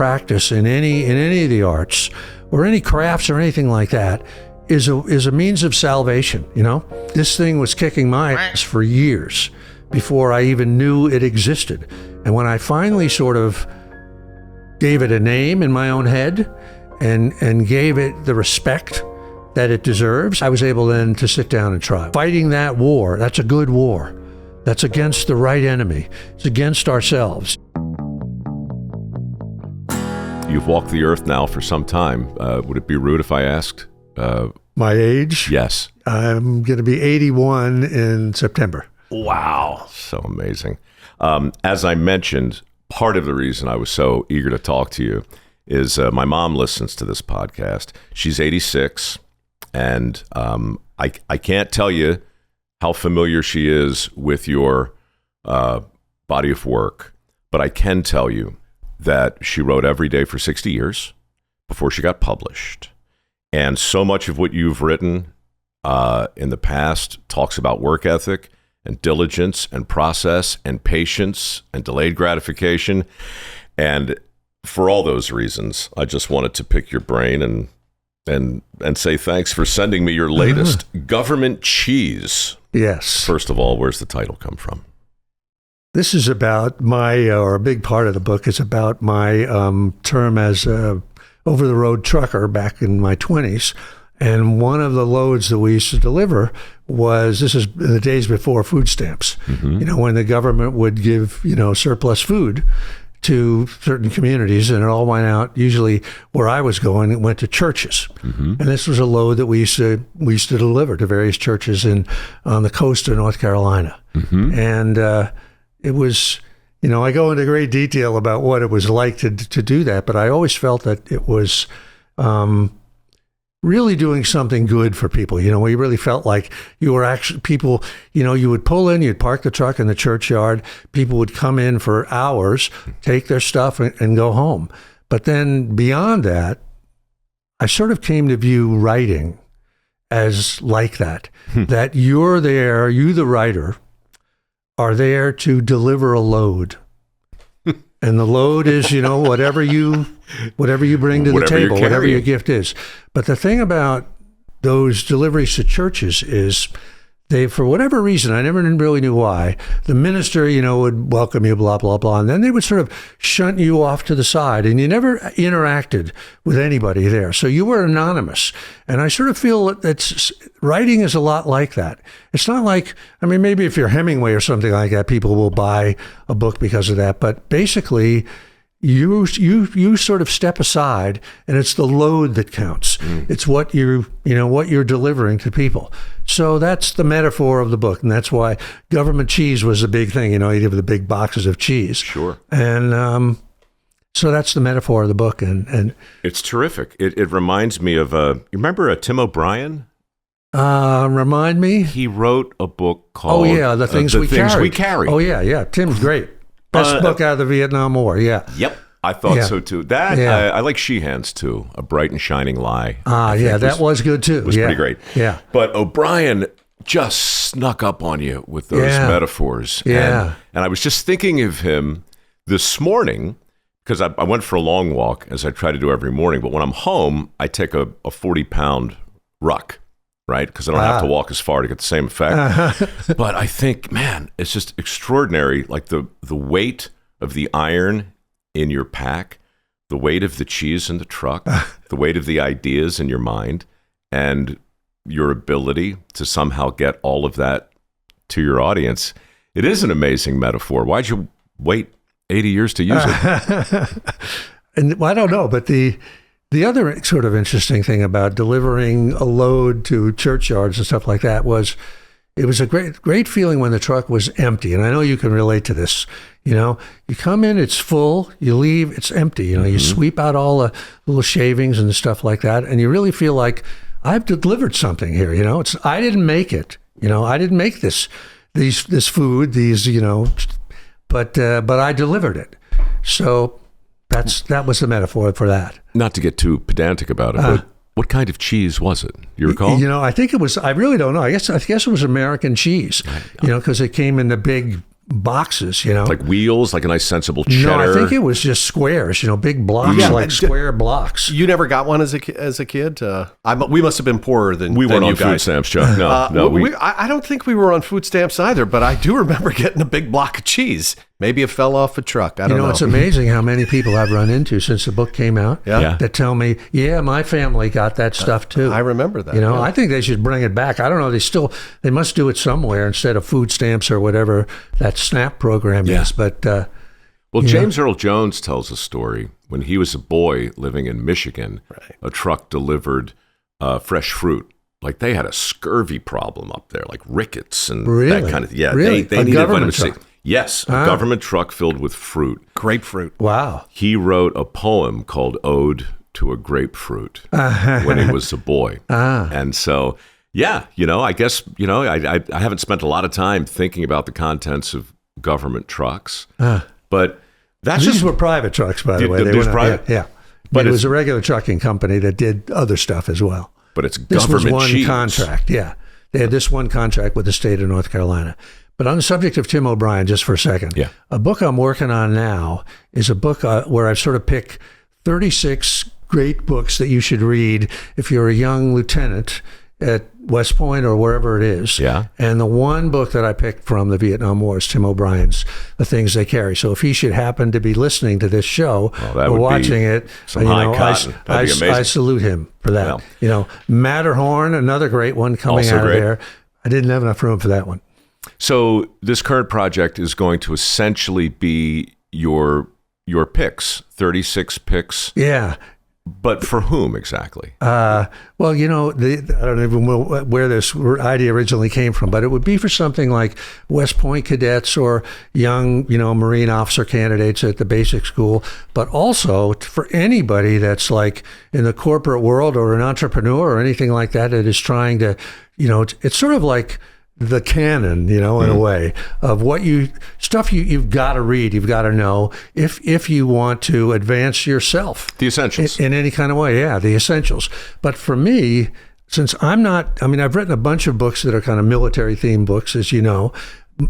practice in any of the arts or any crafts or anything like that is a means of salvation. This thing was kicking my ass for years before I even knew it existed. And when I finally sort of gave it a name in my own head and gave it the respect that it deserves, I was able then to sit down and try. Fighting that war, that's a good war. That's against the right enemy. It's against ourselves. You've walked the earth now for some time. Would it be rude if I asked? My age? Yes. I'm going to be 81 in September. Wow. So amazing. As I mentioned, part of the reason I was so eager to talk to you is my mom listens to this podcast. She's 86, and I can't tell you how familiar she is with your body of work, but I can tell you that she wrote every day for 60 years before she got published. And so much of what you've written in the past talks about work ethic and diligence and process and patience and delayed gratification. And for all those reasons, I just wanted to pick your brain and say thanks for sending me your latest Govt Cheese. Yes. First of all, where's the title come from? This is about or a big part of the book is about my term as a over-the-road trucker back in my 20s. And one of the loads that we used to deliver this is the days before food stamps, when the government would give, surplus food to certain communities, and it all went out. Usually where I was going, it went to churches. And this was a load that we used to deliver to various churches on the coast of North Carolina. And it was, I go into great detail about what it was like to do that, but I always felt that it was really doing something good for people, where you really felt like you were actually people, you would pull in, you'd park the truck in the churchyard, people would come in for hours, take their stuff and go home. But then beyond that, I sort of came to view writing as like that, that you're there, you the writer, are there to deliver a load. And the load is, whatever you bring to the table, whatever your gift is. But the thing about those deliveries to churches is they, for whatever reason, I never really knew why, the minister, would welcome you, blah, blah, blah. And then they would sort of shunt you off to the side, and you never interacted with anybody there. So you were anonymous. And I sort of feel that writing is a lot like that. It's not like, maybe if you're Hemingway or something like that, people will buy a book because of that. But basically, you sort of step aside, and it's the load that counts. It's what you're delivering to people. So that's the metaphor of the book, and that's why Govt Cheese was a big thing. You have the big boxes of cheese. Sure. And so that's the metaphor of the book, and it's terrific. It reminds me of you remember Tim O'Brien? Remind me. He wrote a book called The Things We Carry. Oh yeah. Tim's great. Best book out of the Vietnam War, yeah. Yep, I thought so too. I like Sheehan's too, A Bright and Shining Lie. That was good too. It was pretty great. Yeah. But O'Brien just snuck up on you with those metaphors. Yeah. And I was just thinking of him this morning, because I went for a long walk, as I try to do every morning. But when I'm home, I take a 40-pound ruck, right? Because I don't have to walk as far to get the same effect. But I think, man, it's just extraordinary. Like the weight of the iron in your pack, the weight of the cheese in the truck, the weight of the ideas in your mind, and your ability to somehow get all of that to your audience. It is an amazing metaphor. Why'd you wait 80 years to use it? And I don't know, but the other sort of interesting thing about delivering a load to churchyards and stuff like that was it was a great feeling when the truck was empty. And I know you can relate to this. You come in, it's full, you leave, it's empty. You sweep out all the little shavings and stuff like that. And you really feel like I've delivered something here. I didn't make it. I didn't make this food, but I delivered it. So that was the metaphor for that. Not to get too pedantic about it, but what kind of cheese was it? You recall? I think it was, I really don't know. I guess it was American cheese, because it came in the big boxes, Like wheels, like a nice sensible cheddar. No, I think it was just squares, big blocks, like square blocks. You never got one as a kid? We must have been poorer than we weren't you on guys. food stamps, Chuck. No, I don't think we were on food stamps either, but I do remember getting a big block of cheese. Maybe it fell off a truck. I don't know. It's amazing how many people I've run into since the book came out that tell me, my family got that stuff too. I remember that. I think they should bring it back. I don't know. They must do it somewhere instead of food stamps or whatever that SNAP program is. But James Earl Jones tells a story when he was a boy living in Michigan. Right. A truck delivered fresh fruit. Like they had a scurvy problem up there, like rickets and that kind of thing. Yeah, really? They needed vitamin C. Truck. Yes, a government truck filled with fruit. Grapefruit. Wow. He wrote a poem called Ode to a Grapefruit when he was a boy. And so, I guess, I haven't spent a lot of time thinking about the contents of government trucks, but these were private trucks, by the way. They were private? Yeah. But it was a regular trucking company that did other stuff as well. But it's this government was one cheese. Contract, yeah. They had this one contract with the state of North Carolina. But on the subject of Tim O'Brien, just for a second, a book I'm working on now is a book where I've sort of picked 36 great books that you should read if you're a young lieutenant at West Point or wherever it is. Yeah. And the one book that I picked from the Vietnam War is Tim O'Brien's The Things They Carry. So if he should happen to be listening to this show or watching it, I salute him for that. Well, Matterhorn, another great one coming out of there. I didn't have enough room for that one. So this current project is going to essentially be your picks, 36 picks. Yeah. But for whom exactly? I don't even know where this idea originally came from, but it would be for something like West Point cadets or young, Marine officer candidates at the basic school, but also for anybody that's like in the corporate world or an entrepreneur or anything like that is trying to, it's sort of like the canon, in a way of what you've got to read, you've got to know if you want to advance yourself. The essentials. In any kind of way, the essentials. But for me, since I've written a bunch of books that are kind of military themed books, as you know,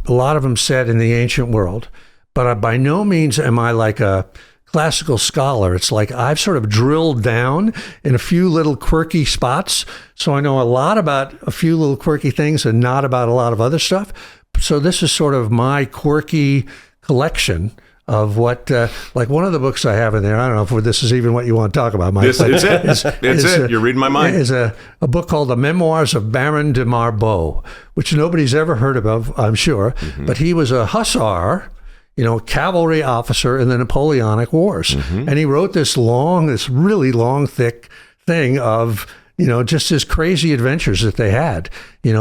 a lot of them set in the ancient world, but by no means am I like a classical scholar. It's like I've sort of drilled down in a few little quirky spots. So I know a lot about a few little quirky things and not about a lot of other stuff. So this is sort of my quirky collection of what, like one of the books I have in there, I don't know if this is even what you want to talk about, Mike. This is it. It's it. You're reading my mind. Is a book called The Memoirs of Baron de Marbeau, which nobody's ever heard of, I'm sure. Mm-hmm. But he was a hussar, cavalry officer in the Napoleonic Wars. Mm-hmm. And he wrote this really long, thick thing of, just his crazy adventures that they had,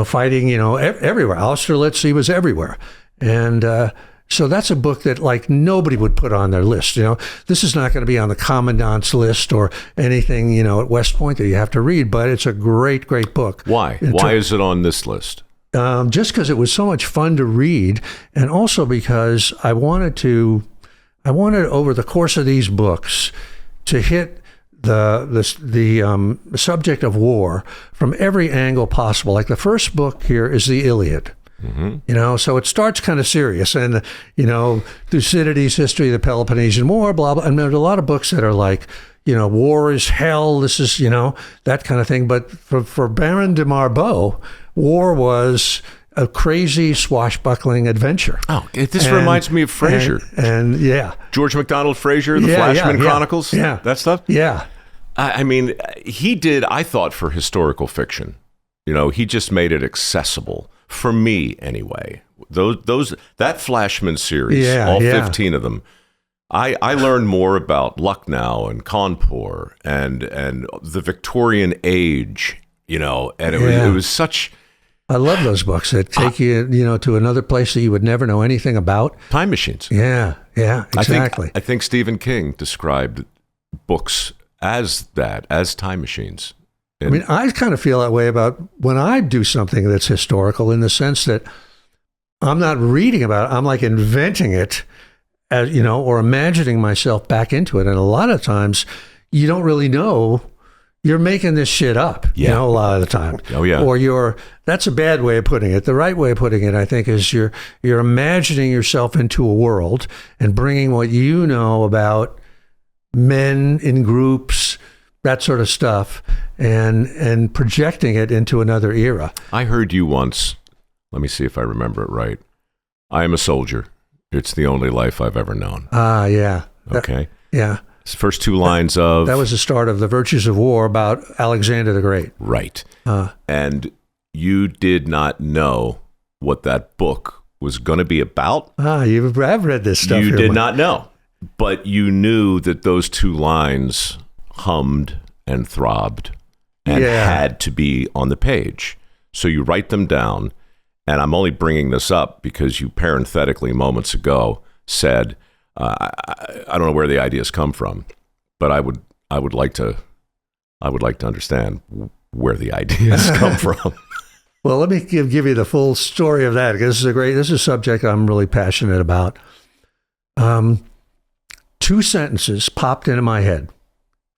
fighting, everywhere. Austerlitz, he was everywhere. And so that's a book that like nobody would put on their list. This is not going to be on the commandant's list or anything, at West Point that you have to read, but it's a great, great book. Why? Why is it on this list? Just because it was so much fun to read, and also because I wanted over the course of these books to hit the subject of war from every angle possible. Like the first book here is the Iliad. Mm-hmm. So it starts kind of serious, and Thucydides' history of the Peloponnesian War, blah blah. And there's a lot of books that are like, war is hell. This is that kind of thing. But for Baron de Marbeau, war was a crazy swashbuckling adventure. Oh, this reminds me of Fraser. And George MacDonald Fraser, the Flashman Chronicles. Yeah, that stuff. Yeah, I mean, he did. I thought for historical fiction, he just made it accessible. For me, anyway, that Flashman series, all 15 of them, I learned more about Lucknow and Kanpur and the Victorian age, and it was such. I love those books that take you, to another place that you would never know anything about. Time machines. Yeah, exactly. I think Stephen King described books as time machines. I kind of feel that way about when I do something that's historical, in the sense that I'm not reading about it. I'm like inventing it, or imagining myself back into it. And a lot of times you don't really know, you're making this shit up, you know, a lot of the time. Oh, yeah. Or that's a bad way of putting it. The right way of putting it, I think, is you're imagining yourself into a world and bringing what you know about men in groups, that sort of stuff, and projecting it into another era. I heard you once, let me see if I remember it right. I am a soldier. It's the only life I've ever known. Ah, yeah. Okay. Yeah. First two lines of... That was the start of The Virtues of War about Alexander the Great. Right. And you did not know what that book was going to be about. I've read this stuff. You did not know. But you knew that those two lines hummed and throbbed and had to be on the page. So you write them down. And I'm only bringing this up because you parenthetically moments ago said... I don't know where the ideas come from, but I would like to understand where the ideas come from. Well, let me give you the full story of that, because this is a subject I'm really passionate about. 2 sentences popped into my head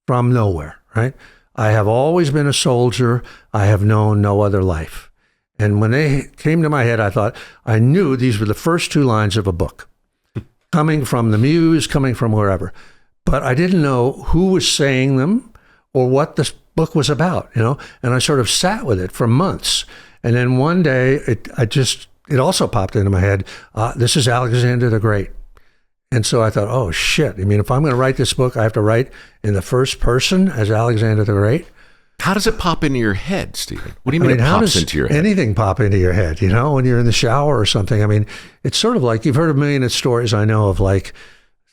from nowhere, right? I have always been a soldier. I have known no other life. And when they came to my head, I thought, I knew these were the first 2 lines of a book. Coming from the muse, coming from wherever. But I didn't know who was saying them or what this book was about, you know? And I sort of sat with it for months. And then one day, it also popped into my head, this is Alexander the Great. And so I thought, oh, shit. I mean, if I'm going to write this book, I have to write in the first person as Alexander the Great. How does it pop into your head, Steven? What do you mean it pops into your head? Anything pop into your head, you know, when you're in the shower or something? I mean, it's sort of like, you've heard a million of stories I know of, like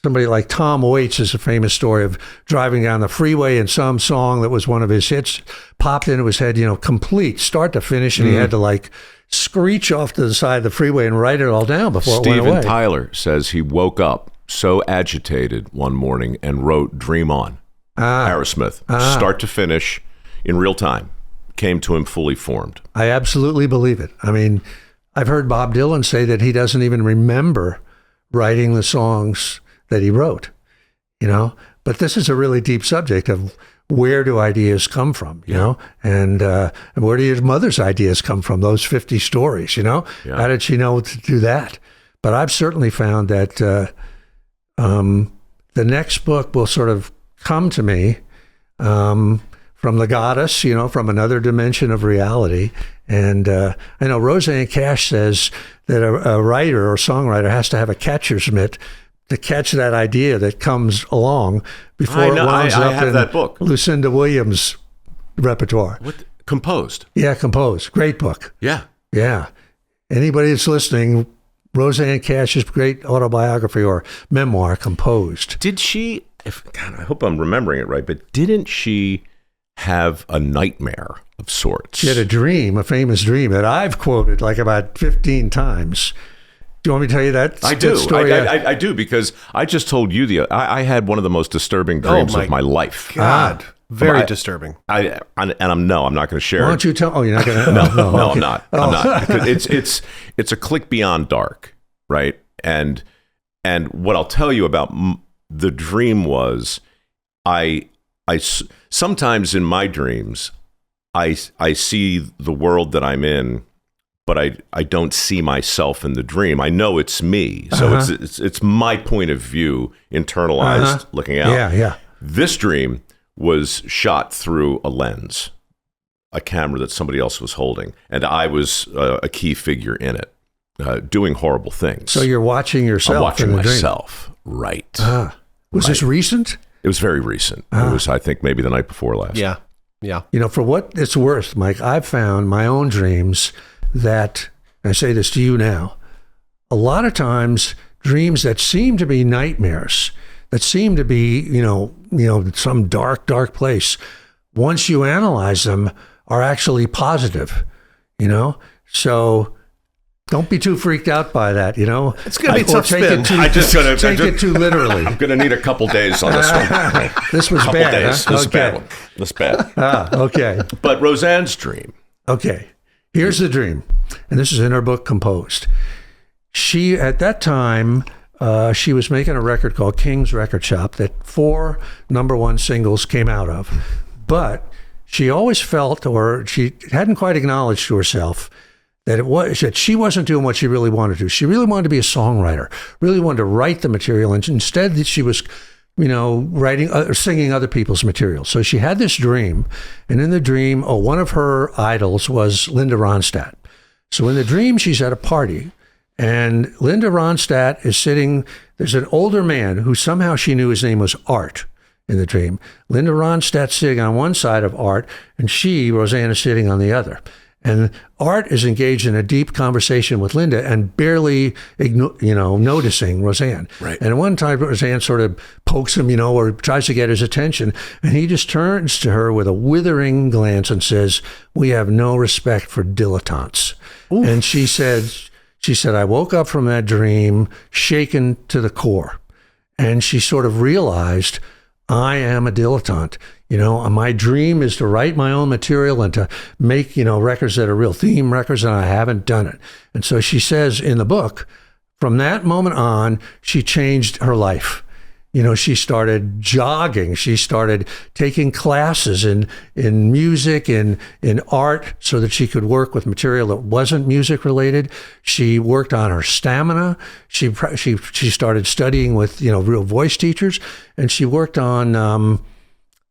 somebody like Tom Waits is a famous story of driving down the freeway and some song that was one of his hits popped into his head, you know, complete, start to finish, and he had to like screech off to the side of the freeway and write it all down before it went away. Steven Tyler says he woke up so agitated one morning and wrote Dream On, Aerosmith, start to finish, in real time, came to him fully formed. I absolutely believe it. I mean, I've heard Bob Dylan say that he doesn't even remember writing the songs that he wrote, you know? But this is a really deep subject of where do ideas come from, you know? And where do your mother's ideas come from, those 50 stories, you know? Yeah. How did she know to do that? But I've certainly found that the next book will sort of come to me from the goddess, you know, from another dimension of reality. And I know Roseanne Cash says that a writer or songwriter has to have a catcher's mitt to catch that idea that comes along before it winds up in that book. Lucinda Williams' repertoire. Composed. Yeah, composed. Great book. Yeah. Yeah. Anybody that's listening, Roseanne Cash's great autobiography or memoir, Composed. Did she, God, I hope I'm remembering it right, but didn't she have a nightmare of sorts? She had a dream, a famous dream that I've quoted like about 15 times. Do you want me to tell you that? I do. Story? I do, because I just told you I had one of the most disturbing dreams of my life. God, very disturbing. I'm not going to share. Why don't you tell? Oh, you're not going to. No, okay. I'm not. I'm not. Because it's a click beyond dark, right? And what I'll tell you about the dream was, I sometimes in my dreams, I see the world that I'm in, but I don't see myself in the dream. I know it's me, so it's my point of view, internalized, looking out. Yeah. This dream was shot through a lens, a camera that somebody else was holding, and I was a key figure in it, doing horrible things. So you're watching yourself. I'm watching in the myself, right? Was this recent? It was very recent. It was, I think, maybe the night before last. Yeah. You know, for what it's worth, Mike, I've found my own dreams that, and I say this to you now, a lot of times dreams that seem to be nightmares, that seem to be, you know, some dark place, once you analyze them, are actually positive, you know? So don't be too freaked out by that, you know? It's going to be a tough spin. Take it too literally. I'm going to need a couple days on this one. This was bad. Days. Huh? This is a bad one. This is bad. Okay. But Roseanne's dream. Okay. Here's the dream. And this is in her book, Composed. She, at that time, she was making a record called King's Record Shop that 4 number 1 singles came out of. But she always felt, or she hadn't quite acknowledged to herself, that she wasn't doing what she really wanted to do. She really wanted to be a songwriter, really wanted to write the material, and instead she was, writing or singing other people's material. So she had this dream, and in the dream, one of her idols was Linda Ronstadt. So in the dream, she's at a party, and Linda Ronstadt is sitting. There's an older man who somehow she knew his name was Art in the dream. Linda Ronstadt sitting on one side of Art, and she, Roseanne, is sitting on the other. And Art is engaged in a deep conversation with Linda and barely, noticing Roseanne. Right. And at one time, Roseanne sort of pokes him, or tries to get his attention. And he just turns to her with a withering glance and says, "We have no respect for dilettantes." Oof. And she said, "I woke up from that dream shaken to the core." And she sort of realized, I am a dilettante. My dream is to write my own material and to make, records that are real theme records, and I haven't done it. And so she says in the book, from that moment on, she changed her life. She started jogging. She started taking classes in music, in art, so that she could work with material that wasn't music related. She worked on her stamina. She started studying with real voice teachers, and she worked on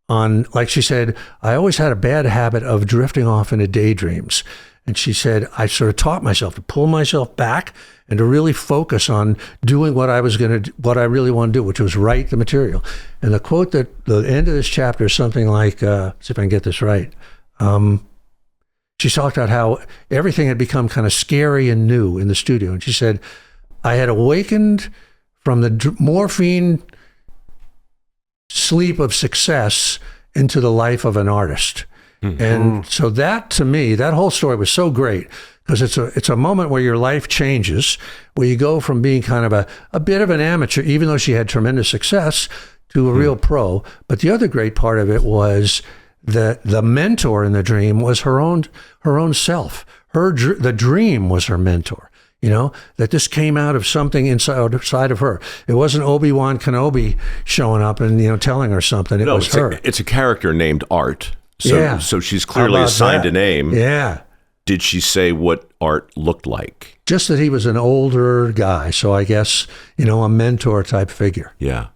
like she said, I always had a bad habit of drifting off into daydreams. And she said, I sort of taught myself to pull myself back and to really focus on doing what I really want to do, which was write the material. And the quote that the end of this chapter is something like, see if I can get this right. She talked about how everything had become kind of scary and new in the studio. And she said, I had awakened from the morphine sleep of success into the life of an artist. Mm-hmm. And so that, to me, that whole story was so great, because it's a moment where your life changes, where you go from being kind of a bit of an amateur, even though she had tremendous success, to a real pro. But the other great part of it was that the mentor in the dream was her own self. The dream was her mentor. That this came out of something inside of her. It wasn't Obi-Wan Kenobi showing up and telling her something. It was her. It's a character named Art. So she's clearly assigned a name. Yeah. Did she say what Art looked like? Just that he was an older guy. So I guess, a mentor type figure. Yeah.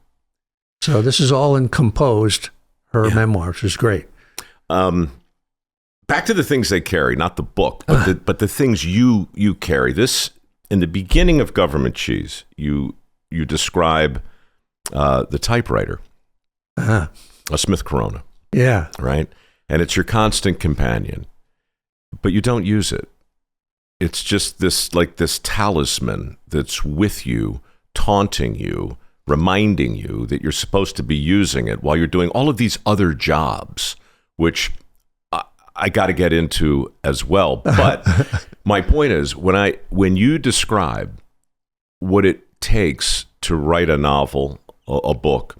So this is all in composed, her memoir, which is great. Back to the things they carry, not the book, but the things you carry. This, in the beginning of Govt Cheese, you describe the typewriter, a Smith Corona. Yeah. Right? And it's your constant companion, but you don't use it. It's just this talisman that's with you, taunting you, reminding you that you're supposed to be using it while you're doing all of these other jobs, which I got to get into as well. But my point is, when you describe what it takes to write a novel, a book,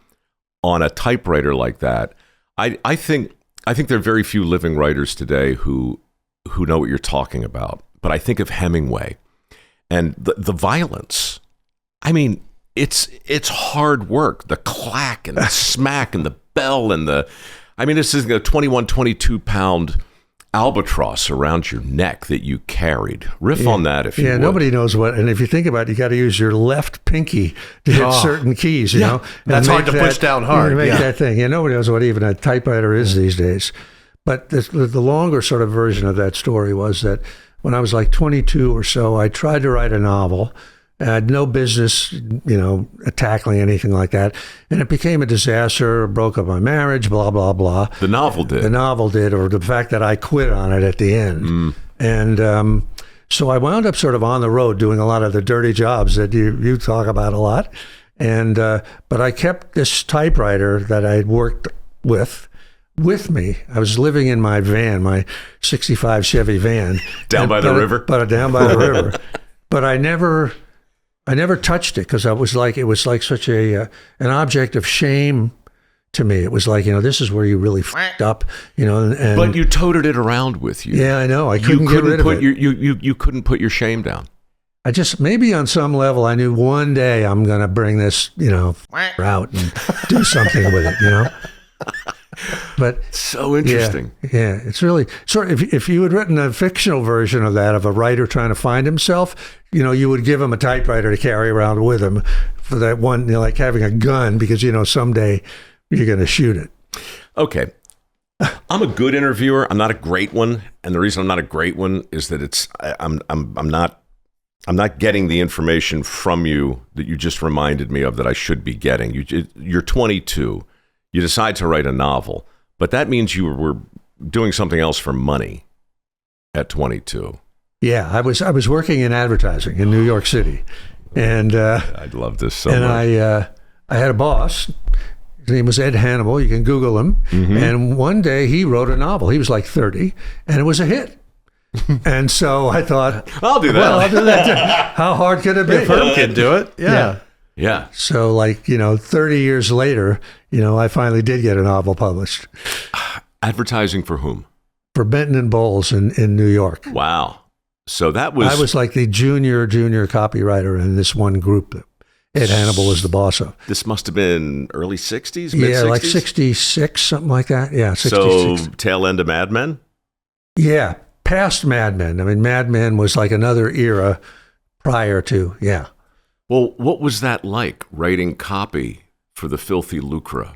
on a typewriter like that, I think there are very few living writers today who know what you're talking about. But I think of Hemingway and the violence. I mean, it's hard work. The clack and the smack and the bell and this is a 21, 22 pound albatross around your neck that you carried. Riff on that if you would. Nobody knows what, and if you think about it, you got to use your left pinky to hit certain keys, you know. That's hard to push down hard. Make that thing. Nobody knows what even a typewriter is these days. But the longer sort of version of that story was that when I was like 22 or so, I tried to write a novel. I had no business, tackling anything like that. And it became a disaster, broke up my marriage, blah, blah, blah. The novel did. The novel did, or the fact that I quit on it at the end. And so I wound up sort of on the road doing a lot of the dirty jobs that you talk about a lot. And but I kept this typewriter that I worked with me. I was living in my van, my 65 Chevy van. Down by the river? Down by the river. But I never touched it because it was like such an object of shame to me. It was like, this is where you really f***ed up, and but you toted it around with you. Yeah, I know. I couldn't get rid of it. You couldn't put your shame down. I just, maybe on some level, I knew one day I'm going to bring this, out and do something with it, But So interesting. Yeah, it's really sort of, if you had written a fictional version of that, of a writer trying to find himself, you would give him a typewriter to carry around with him for that one, like having a gun, because someday you're going to shoot it. Okay. I'm a good interviewer. I'm not a great one, and the reason I'm not a great one is that I'm not getting the information from you that you just reminded me of that I should be getting. You're 22. You decide to write a novel, but that means you were doing something else for money at 22. Yeah, I was working in advertising in New York City, and I love this so much. And I had a boss. His name was Ed Hannibal. You can Google him. Mm-hmm. And one day he wrote a novel. He was like 30, and it was a hit. And so I thought, I'll do that. Well, I'll do that. How hard could it be? If firm can do it. Yeah. So 30 years later, I finally did get a novel published. Advertising for whom? For Benton and Bowles in New York. Wow. So I was like the junior copywriter in this one group that Ed Hannibal was the boss of. This must have been early 60s, mid-60s? Yeah, like 66, something like that. Yeah, 66. So tail end of Mad Men? Yeah, past Mad Men. I mean, Mad Men was like another era prior to, yeah. Well, what was that like, writing copy for the filthy lucre?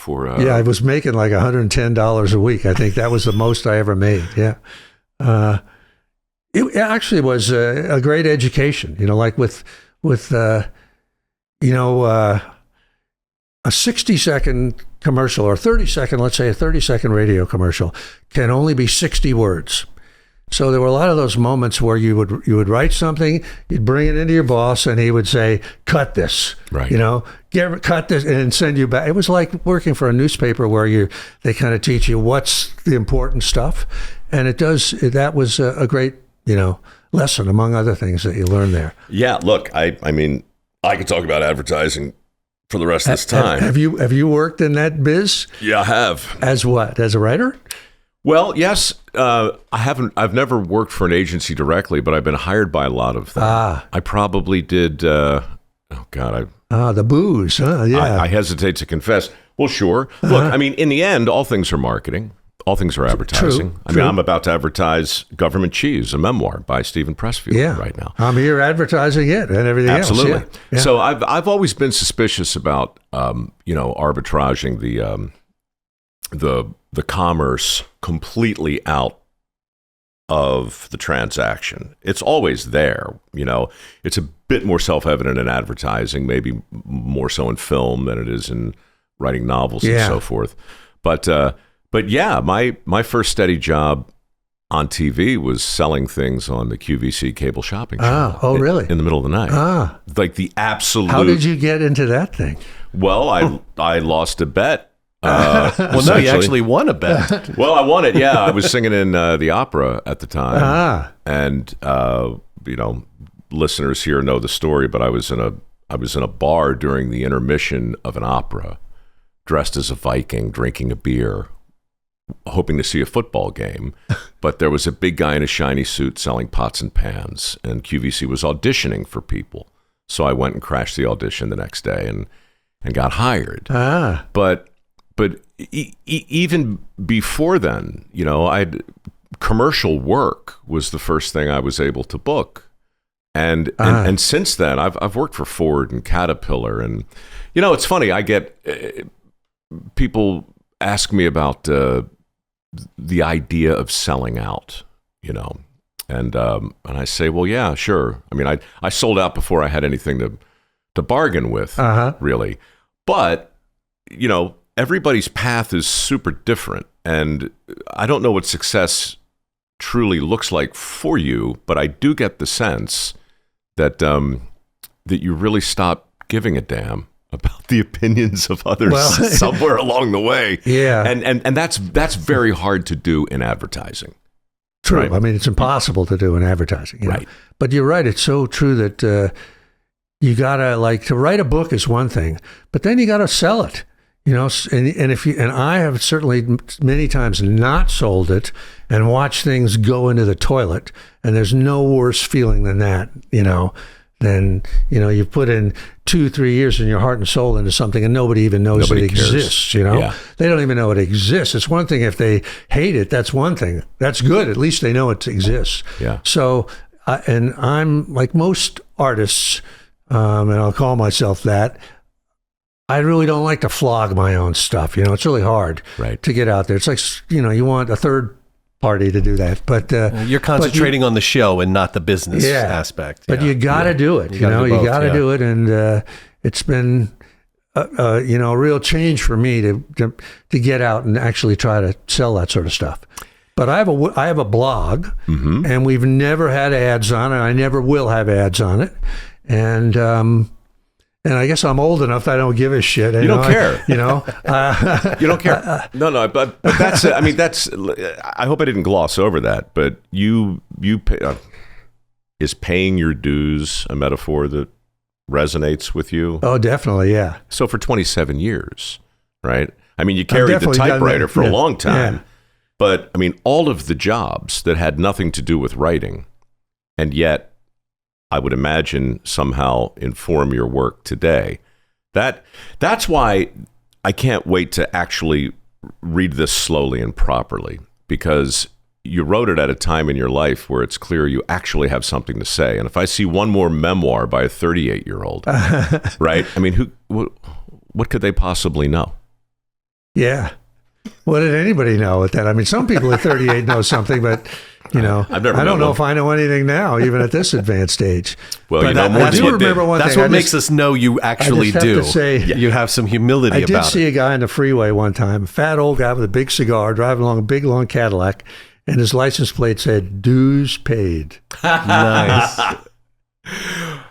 Yeah, I was making like $110 a week. I think that was the most I ever made, yeah. It actually was a great education, like with a 60-second commercial or 30-second, let's say a 30-second radio commercial can only be 60 words. So there were a lot of those moments where you would write something, you'd bring it into your boss, and he would say, "Cut this," right? Cut this, and send you back. It was like working for a newspaper where they kind of teach you what's the important stuff, and that was a great lesson among other things that you learn there. Yeah, look, I mean, I could talk about advertising for the rest of this time. Have you worked in that biz? Yeah, I have. As what? As a writer? Well, yes. I haven't. I've never worked for an agency directly, but I've been hired by a lot of them. I probably did. The booze. Yeah. I hesitate to confess. Well, sure. Look, I mean, in the end, all things are marketing. All things are advertising. True. I'm about to advertise Govt Cheese, a memoir by Steven Pressfield right now. I'm here advertising it and everything Absolutely. else. Yeah. So I've always been suspicious about arbitraging the commerce completely out of the transaction. It's always there. It's a bit more self-evident in advertising, maybe more so in film than it is in writing novels and so forth. But yeah, my first steady job on TV was selling things on the QVC cable shopping channel. Oh, really? In the middle of the night. Like the absolute. How did you get into that thing? Well, I lost a bet. Well, no, you actually won a bet. Well, I won it. Yeah, I was singing in the opera at the time, and listeners here know the story. But I was in a bar during the intermission of an opera, dressed as a Viking, drinking a beer, hoping to see a football game, but there was a big guy in a shiny suit selling pots and pans, and QVC was auditioning for people. So I went and crashed the audition the next day and got hired. But even before then, commercial work was the first thing I was able to book. And since then, I've worked for Ford and Caterpillar, and it's funny. I get people ask me about the idea of selling out, and I say, well, yeah, sure. I mean, I sold out before I had anything to bargain with, really. But everybody's path is super different, and I don't know what success truly looks like for you, but I do get the sense that that you really stop giving a damn about the opinions of others somewhere along the way. Yeah. And that's very hard to do in advertising. True. Right? I mean, it's impossible to do in advertising. Right. But you're right. It's so true that you got to, to write a book is one thing, but then you got to sell it. And I have certainly many times not sold it and watched things go into the toilet. And there's no worse feeling than that, then you've put in 2-3 years in your heart and soul into something, and nobody even knows Nobody it cares. exists. Yeah. They don't even know it exists. It's one thing if they hate it. That's one thing. That's good. At least they know it exists. Yeah. So, and I'm like most artists, and I'll call myself that. I really don't like to flog my own stuff. It's really hard to get out there. It's like, you want a third party to do that, but you're concentrating on the show and not the business aspect. But you got to do it. You got to do it, and it's been a real change for me to get out and actually try to sell that sort of stuff. But I have a blog, and we've never had ads on it. I never will have ads on it, and I guess I'm old enough that I don't give a shit. You don't care. You don't care. No. But that's. I mean, that's. I hope I didn't gloss over that. But you pay, is paying your dues a metaphor that resonates with you? Oh, definitely. Yeah. So for 27 years, right? I mean, you carried the typewriter for a long time. Yeah. But I mean, all of the jobs that had nothing to do with writing, and yet, I would imagine somehow inform your work today. That's why I can't wait to actually read this slowly and properly, because you wrote it at a time in your life where it's clear you actually have something to say. And if I see one more memoir by a 38-year-old, right? I mean, what could they possibly know? Yeah. What did anybody know at that? I mean, some people at 38 know something, but I don't know if I know anything now, even at this advanced age. Well, but more I do remember one thing. That's what makes us know you actually do. You have some humility about it. I did see a guy on the freeway one time, a fat old guy with a big cigar, driving along a big, long Cadillac, and his license plate said, "Dues paid." Nice.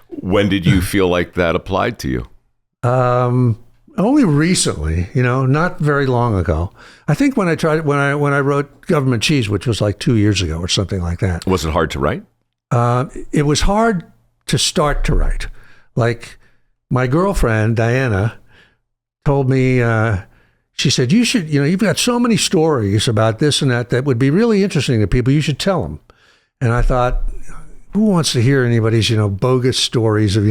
When did you feel like that applied to you? Only recently, not very long ago. I think when I wrote Govt Cheese, which was like 2 years ago or something like that. Was it hard to write? It was hard to start to write. Like my girlfriend, Diana, told me, she said, you should, you've got so many stories about this and that would be really interesting to people. You should tell them. And I thought, who wants to hear anybody's, bogus stories of,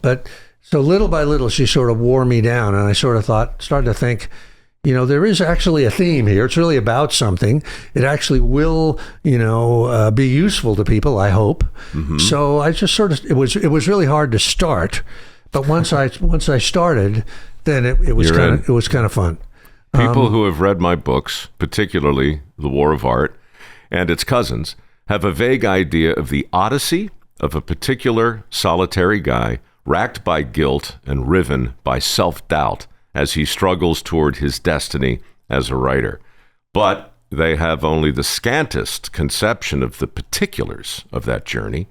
but so little by little, she sort of wore me down, and I sort of started to think, there is actually a theme here. It's really about something. It actually will, be useful to people, I hope. Mm-hmm. So I just it was really hard to start, but once I started, then it was kind of fun. People who have read my books, particularly The War of Art and its cousins, have a vague idea of the odyssey of a particular solitary guy racked by guilt and riven by self-doubt as he struggles toward his destiny as a writer. But they have only the scantest conception of the particulars of that journey.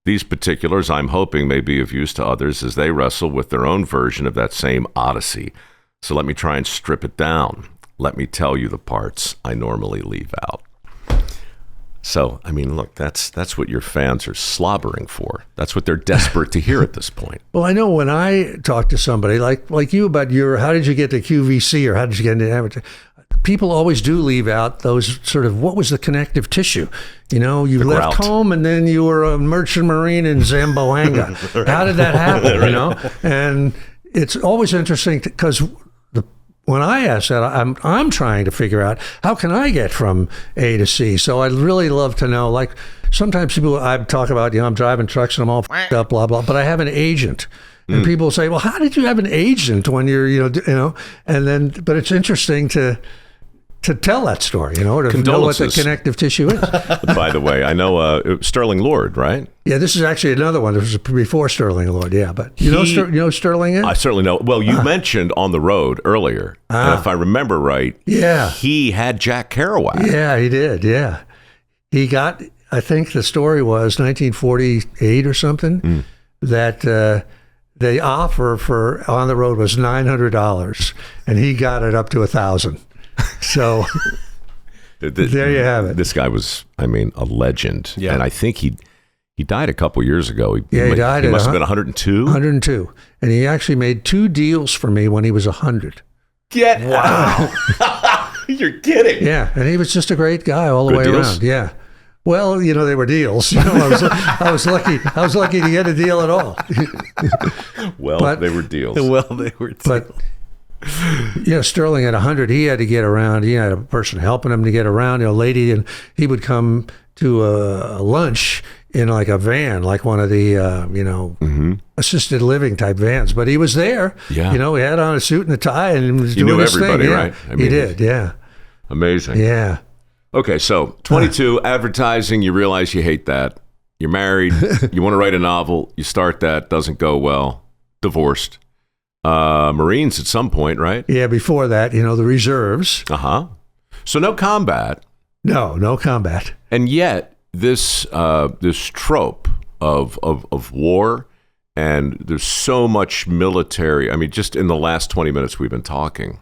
These particulars, I'm hoping, may be of use to others as they wrestle with their own version of that same odyssey. So let me try and strip it down. Let me tell you the parts I normally leave out. So, I mean, look, that's what your fans are slobbering for. That's what they're desperate to hear at this point. Well, I know when I talk to somebody like you about how did you get to QVC or how did you get into amateur, people always do leave out those sort of, what was the connective tissue? You left home and then you were a merchant marine in Zamboanga. Right. How did that happen, right. And it's always interesting because when I ask that, I'm trying to figure out how can I get from A to C. So I'd really love to know. Like sometimes people I talk about, I'm driving trucks and I'm all f***ed up, blah blah. But I have an agent, and people say, "Well, how did you have an agent when you're, And then, but it's interesting to tell that story, or to know what the connective tissue is. By the way, I know Sterling Lord, right? Yeah, this is actually another one. This was before Sterling Lord, yeah. But you know Sterling is? I certainly know. Well, you mentioned On the Road earlier. And if I remember right, he had Jack Kerouac. Yeah, he did, yeah. He got, I think the story was 1948 or something, that the offer for On the Road was $900, and he got it up to $1,000. So there you have it. This guy was, a legend. Yeah. And I think he died a couple years ago. He died. He must have been 102? 102. And he actually made 2 deals for me when he was 100. Wow. You're kidding. Yeah. And he was just a great guy all the way around. Yeah. Well, they were deals. I was lucky. I was lucky to get a deal at all. Well, they were deals. Well, they were. But Sterling at 100, he had to get around. He had a person helping him to get around, a lady, and he would come to a lunch in like a van, like one of the assisted living type vans. But he was there. Yeah. He had on a suit and a tie, and was You doing knew his everybody, thing. Yeah. right? He did. Yeah. Amazing. Yeah. Okay, so 22, advertising, you realize you hate that. You're married, you want to write a novel, you start that, doesn't go well, divorced. Marines at some point, right? Yeah, before that, the reserves. Uh-huh. So no combat. No combat. And yet, this trope of war, and there's so much military, I mean, just in the last 20 minutes we've been talking,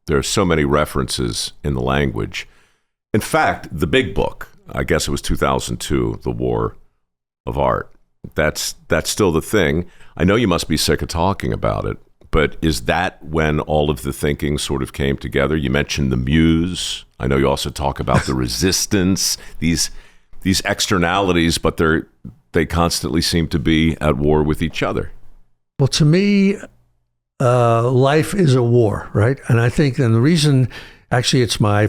there are so many references in the language. In fact, the big book, I guess it was 2002, The War of Art. That's still the thing. I know you must be sick of talking about it, but is that when all of the thinking sort of came together? You mentioned the muse. I know you also talk about the resistance, these externalities, but they constantly seem to be at war with each other. Well, to me, life is a war, right? And I think, and the reason, actually, it's my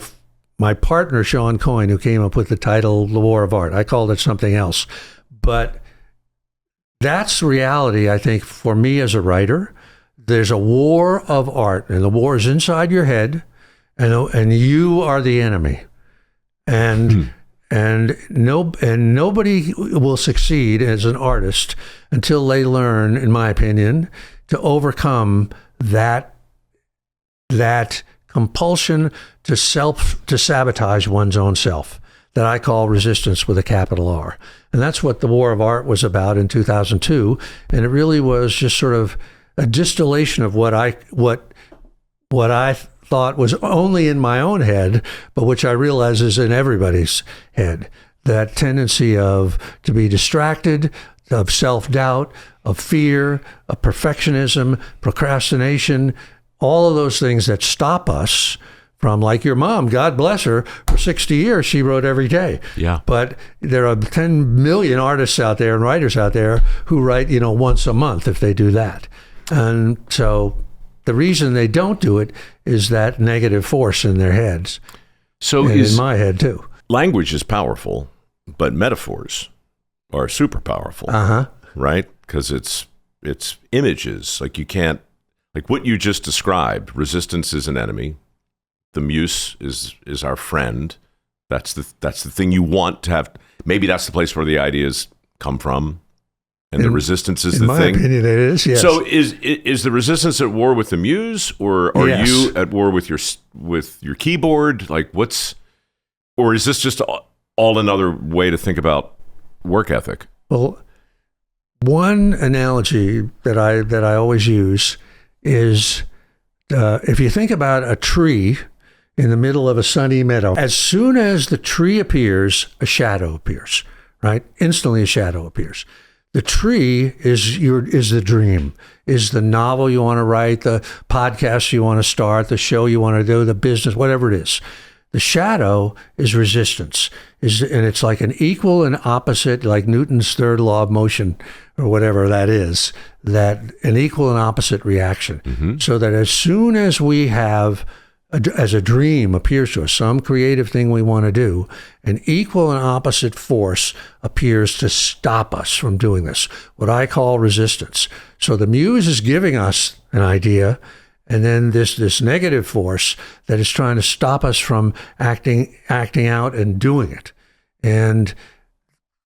partner, Sean Coyne, who came up with the title, The War of Art. I called it something else. But that's reality, I think, for me as a writer. There's a war of art, and the war is inside your head, and you are the enemy. And nobody will succeed as an artist until they learn, in my opinion, to overcome that compulsion to sabotage one's own self, that I call resistance with a capital R. And that's what the War of Art was about in 2002. And it really was just sort of a distillation of what I thought was only in my own head, but which I realize is in everybody's head. That tendency to be distracted, of self-doubt, of fear, of perfectionism, procrastination, all of those things that stop us from, like your mom, God bless her, for 60 years, she wrote every day. Yeah. But there are 10 million artists out there and writers out there who write, once a month if they do that. And so the reason they don't do it is that negative force in their heads. So and in my head too. Language is powerful, but metaphors are super powerful. Uh-huh. Right? Because it's images. Like you can't, like what you just described, resistance is an enemy. The muse is our friend. That's the thing you want to have. Maybe that's the place where the ideas come from, and the resistance is the thing. In my opinion, it is. Yes. So is the resistance at war with the muse, or are you at war with your keyboard? Like or is this just all another way to think about work ethic? Well, one analogy that I always use is if you think about a tree in the middle of a sunny meadow, as soon as the tree appears, a shadow appears, right? Instantly a shadow appears. The tree is the dream, is the novel you want to write, the podcast you want to start, the show you want to do, the business, whatever it is. The shadow is resistance, and it's like an equal and opposite, like Newton's third law of motion, or whatever that is, that an equal and opposite reaction. Mm-hmm. So that as soon as we have, as a dream appears to us, some creative thing we want to do, an equal and opposite force appears to stop us from doing this, what I call resistance. So the muse is giving us an idea, and then this negative force that is trying to stop us from acting out and doing it. And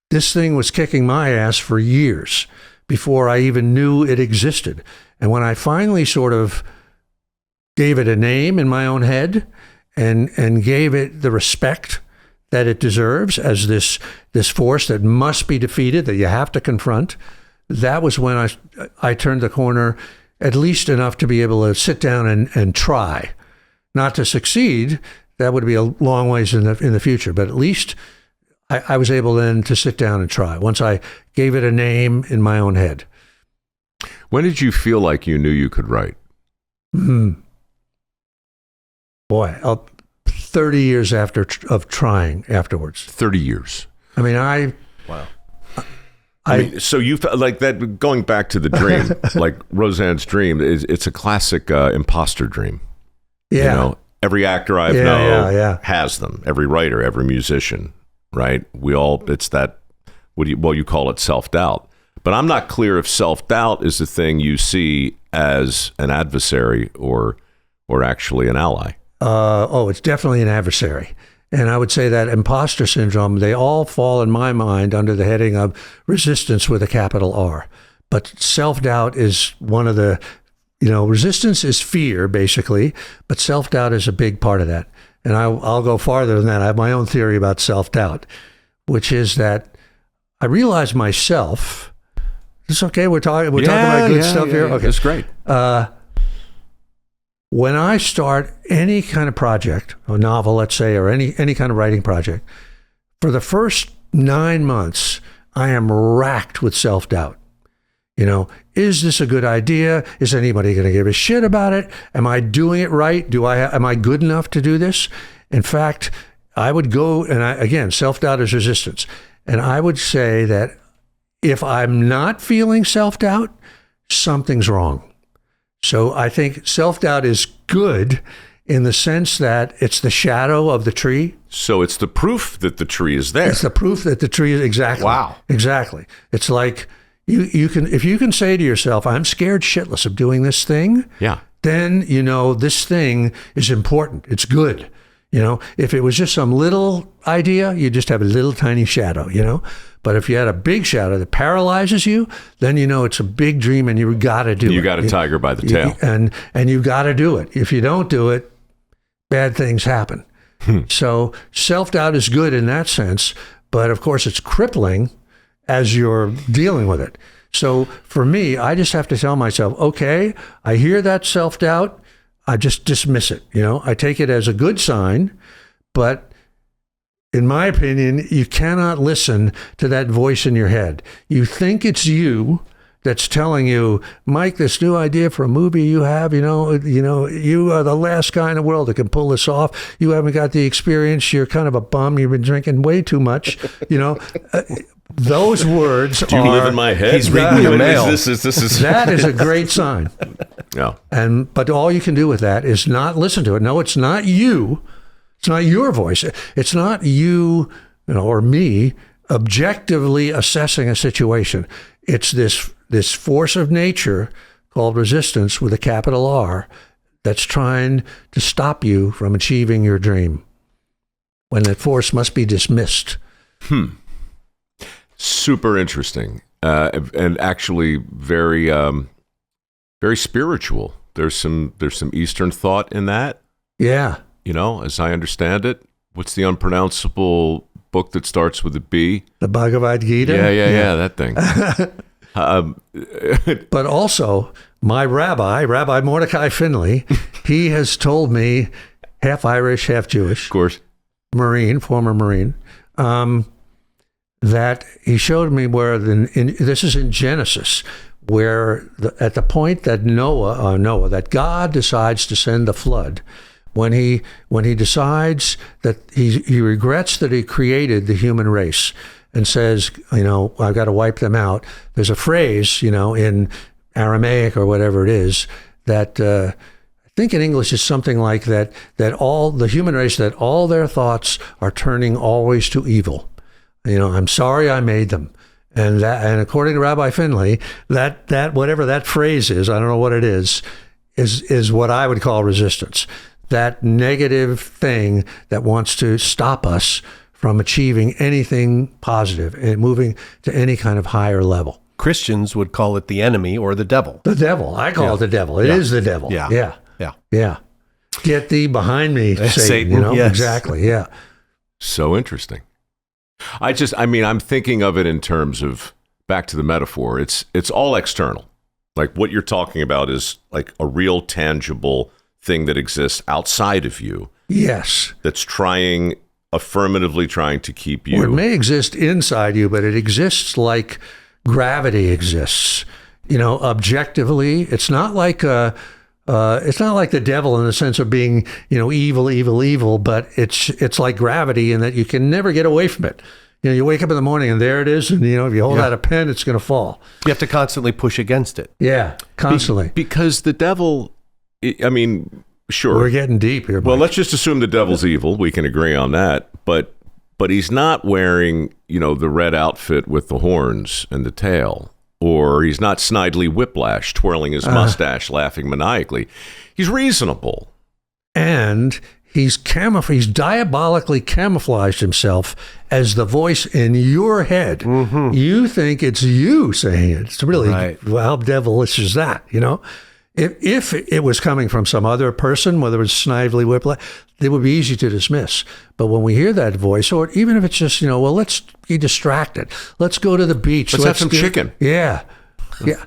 this thing was kicking my ass for years before I even knew it existed. And when I finally sort of gave it a name in my own head and gave it the respect that it deserves as this force that must be defeated, that you have to confront, that was when I turned the corner, at least enough to be able to sit down and try. Not to succeed, that would be a long ways in the future, but at least I was able then to sit down and try once I gave it a name in my own head. When did you feel like you knew you could write? Boy, 30 years of trying afterwards. 30 years. I mean, Wow. I mean, so you felt like that, going back to the dream, like Roseanne's dream, it's a classic imposter dream. Yeah. You know, every actor I've known has them. Every writer, every musician, right? It's that, you call it self-doubt. But I'm not clear if self-doubt is the thing you see as an adversary or actually an ally. It's definitely an adversary. And I would say that imposter syndrome, they all fall in my mind under the heading of resistance with a capital R. But self-doubt is one of the, resistance is fear, basically, but self-doubt is a big part of that. And I'll go farther than that. I have my own theory about self-doubt, which is that I realize myself, it's okay, we're talking about good stuff here? Okay. That's great. When I start any kind of project, a novel, let's say, or any kind of writing project, for the first 9 months, I am racked with self-doubt. Is this a good idea? Is anybody going to give a shit about it? Am I doing it right? Am I good enough to do this? In fact, I would go, and again, self-doubt is resistance. And I would say that if I'm not feeling self-doubt, something's wrong. So I think self-doubt is good in the sense that it's the shadow of the tree. So it's the proof that the tree is there. It's the proof that the tree is, exactly. Wow. Exactly. It's like if you can say to yourself, I'm scared shitless of doing this thing, then this thing is important. It's good. If it was just some little idea, you just have a little tiny shadow, But if you had a big shadow that paralyzes you, then it's a big dream and you got to do it. You got a tiger by the tail. And you got to do it. If you don't do it, bad things happen. So self-doubt is good in that sense, but of course it's crippling as you're dealing with it. So for me, I just have to tell myself, okay, I hear that self-doubt. I just dismiss it. I take it as a good sign, but in my opinion, you cannot listen to that voice in your head. You think it's you that's telling you, Mike, this new idea for a movie you have, you are the last guy in the world that can pull this off. You haven't got the experience. You're kind of a bum. You've been drinking way too much. Those words Do you live in my head? He's reading your mail. This is That is a great sign. Yeah. But all you can do with that is not listen to it. No, it's not you. It's not your voice. It's not you, or me objectively assessing a situation. It's this force of nature called resistance with a capital R that's trying to stop you from achieving your dream, when that force must be dismissed. Super interesting, and actually very very spiritual. There's some Eastern thought in that. Yeah. As I understand it, what's the unpronounceable book that starts with a B? The Bhagavad Gita? Yeah, that thing. But also, my Rabbi Mordecai Finley, he has told me, half Irish, half Jewish, Of course. former Marine, that he showed me where, this is in Genesis, where at the point that that God decides to send the flood, when he decides that he regrets that he created the human race and says, I've got to wipe them out. There's a phrase, in Aramaic or whatever it is, that I think in English is something like that all the human race, that all their thoughts are turning always to evil. I'm sorry I made them. And according to Rabbi Finley, that whatever that phrase is, I don't know what it is what I would call resistance. That negative thing that wants to stop us from achieving anything positive and moving to any kind of higher level. Christians would call it the enemy or the devil. The devil. I call it the devil. It is the devil. Yeah. Get thee behind me, Satan. Yes. Exactly. Yeah. So interesting. I'm thinking of it in terms of, back to the metaphor, it's all external. Like what you're talking about is like a real tangible thing that exists outside of you. Yes. That's affirmatively trying to keep you. Or it may exist inside you, but it exists like gravity exists. Objectively, it's not like the devil in the sense of being, evil, but it's like gravity in that you can never get away from it. you wake up in the morning and there it is, and if you hold out a pen, it's going to fall. You have to constantly push against it. Yeah, constantly. Because the devil, I mean, sure. We're getting deep here, Mike. Well, let's just assume the devil's evil. We can agree on that. But he's not wearing, the red outfit with the horns and the tail. Or he's not Snidely Whiplash twirling his mustache, laughing maniacally. He's reasonable. And he's diabolically camouflaged himself as the voice in your head. Mm-hmm. You think it's you saying it. It's really, well, how devilish is that, If it was coming from some other person, whether it's Snidely Whiplash, it would be easy to dismiss. But when we hear that voice, or even if it's just, let's be distracted. Let's go to the beach. Let's have some chicken. Yeah. Yeah.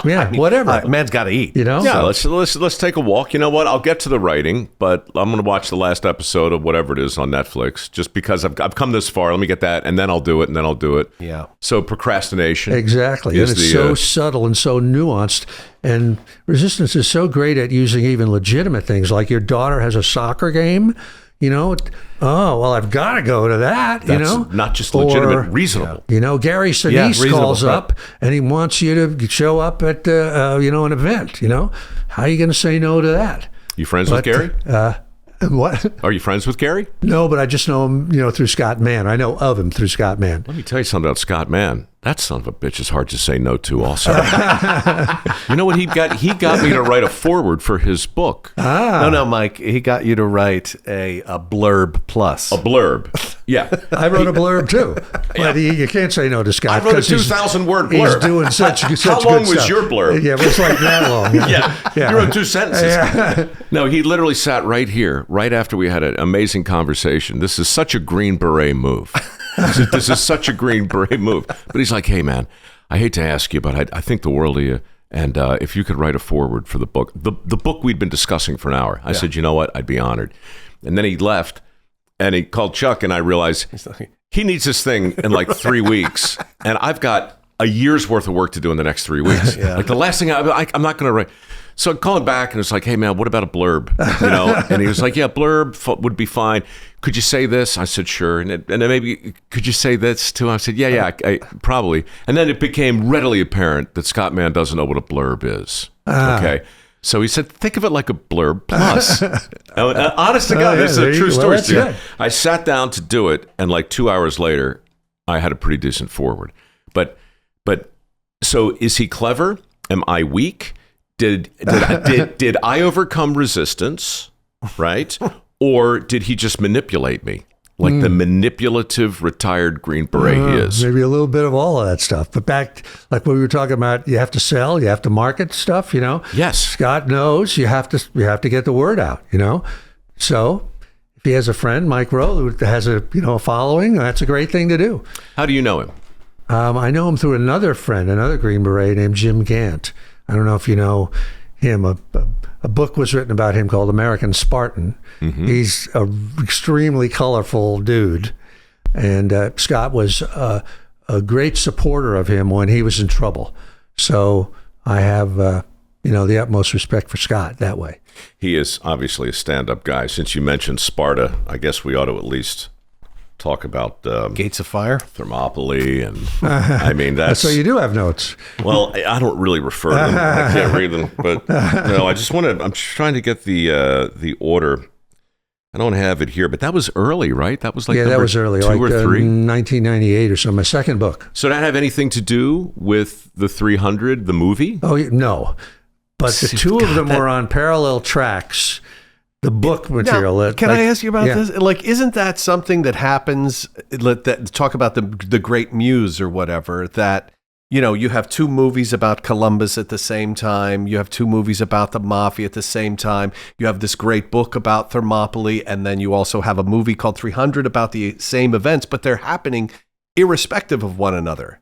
Well, whatever. Man's got to eat. Yeah, let's take a walk. You know what? I'll get to the writing, but I'm going to watch the last episode of whatever it is on Netflix just because I've come this far. Let me get that, and then I'll do it, and then I'll do it. Yeah. So procrastination. Exactly. And it's so subtle and so nuanced. And resistance is so great at using even legitimate things, like your daughter has a soccer game. I've got to go to that, That's not just legitimate, reasonable. Gary Sinise calls up and he wants you to show up at, an event, How are you going to say no to that? You friends with Gary? What? Are you friends with Gary? No, but I just know him, through Scott Mann. I know of him through Scott Mann. Let me tell you something about Scott Mann. That son of a bitch is hard to say no to also. You know what he got? He got me to write a foreword for his book. No, Mike. He got you to write a blurb plus. A blurb. Yeah. I wrote a blurb too. But you can't say no to Scott. I wrote a 2,000-word blurb. He's doing such good stuff. How long was your blurb? Yeah, it was like that long. Yeah. You wrote 2 sentences. No, he literally sat right here, right after we had an amazing conversation. This is such a Green Beret move. This is such a Green Beret move. But he's like, hey, man, I hate to ask you, but I think the world of you. And if you could write a foreword for the book, the book we'd been discussing for an hour. I said, you know what? I'd be honored. And then he left and he called Chuck, and I realized he needs this thing in like 3 weeks. And I've got a year's worth of work to do in the next 3 weeks. Like the last thing I'm not going to write. So I called him back and it's like, hey, man, what about a blurb? And he was like, yeah, blurb would be fine. Could you say this? I said, sure. And then maybe, could you say this too? I said, yeah, I probably. And then it became readily apparent that Scott Mann doesn't know what a blurb is. Okay. So he said, think of it like a blurb plus. Honest to God, this is a true story. I sat down to do it, and like 2 hours later, I had a pretty decent forward. But so is he clever? Am I weak? Did I overcome resistance, right? Or did he just manipulate me? Like the manipulative retired Green Beret he is. Maybe a little bit of all of that stuff. But back, like what we were talking about, you have to sell, you have to market stuff, Yes. Scott knows you have to get the word out, So if he has a friend, Mike Rowe, who has a following, that's a great thing to do. How do you know him? I know him through another friend, another Green Beret named Jim Gant. I don't know if you know him. A book was written about him called American Spartan. Mm-hmm. He's an extremely colorful dude. And Scott was a great supporter of him when he was in trouble. So I have, the utmost respect for Scott that way. He is obviously a stand-up guy. Since you mentioned Sparta, I guess we ought to at least talk about Gates of Fire, Thermopylae, and I mean that's. So you do have notes. Well, I don't really refer to them. I can't read them, but no, I just want to. I'm trying to get the order. I don't have it here, but that was early, right? That was like that was early, 2 like, or 3, 1998 or so. My second book. So that have anything to do with the 300, the movie? Oh no, but the two of them were on parallel tracks. The book material. Now, can I ask you about this? Like, isn't that something that happens? Talk about the Great Muse or whatever. That you have 2 movies about Columbus at the same time. You have 2 movies about the mafia at the same time. You have this great book about Thermopylae, and then you also have a movie called 300 about the same events, but they're happening irrespective of one another.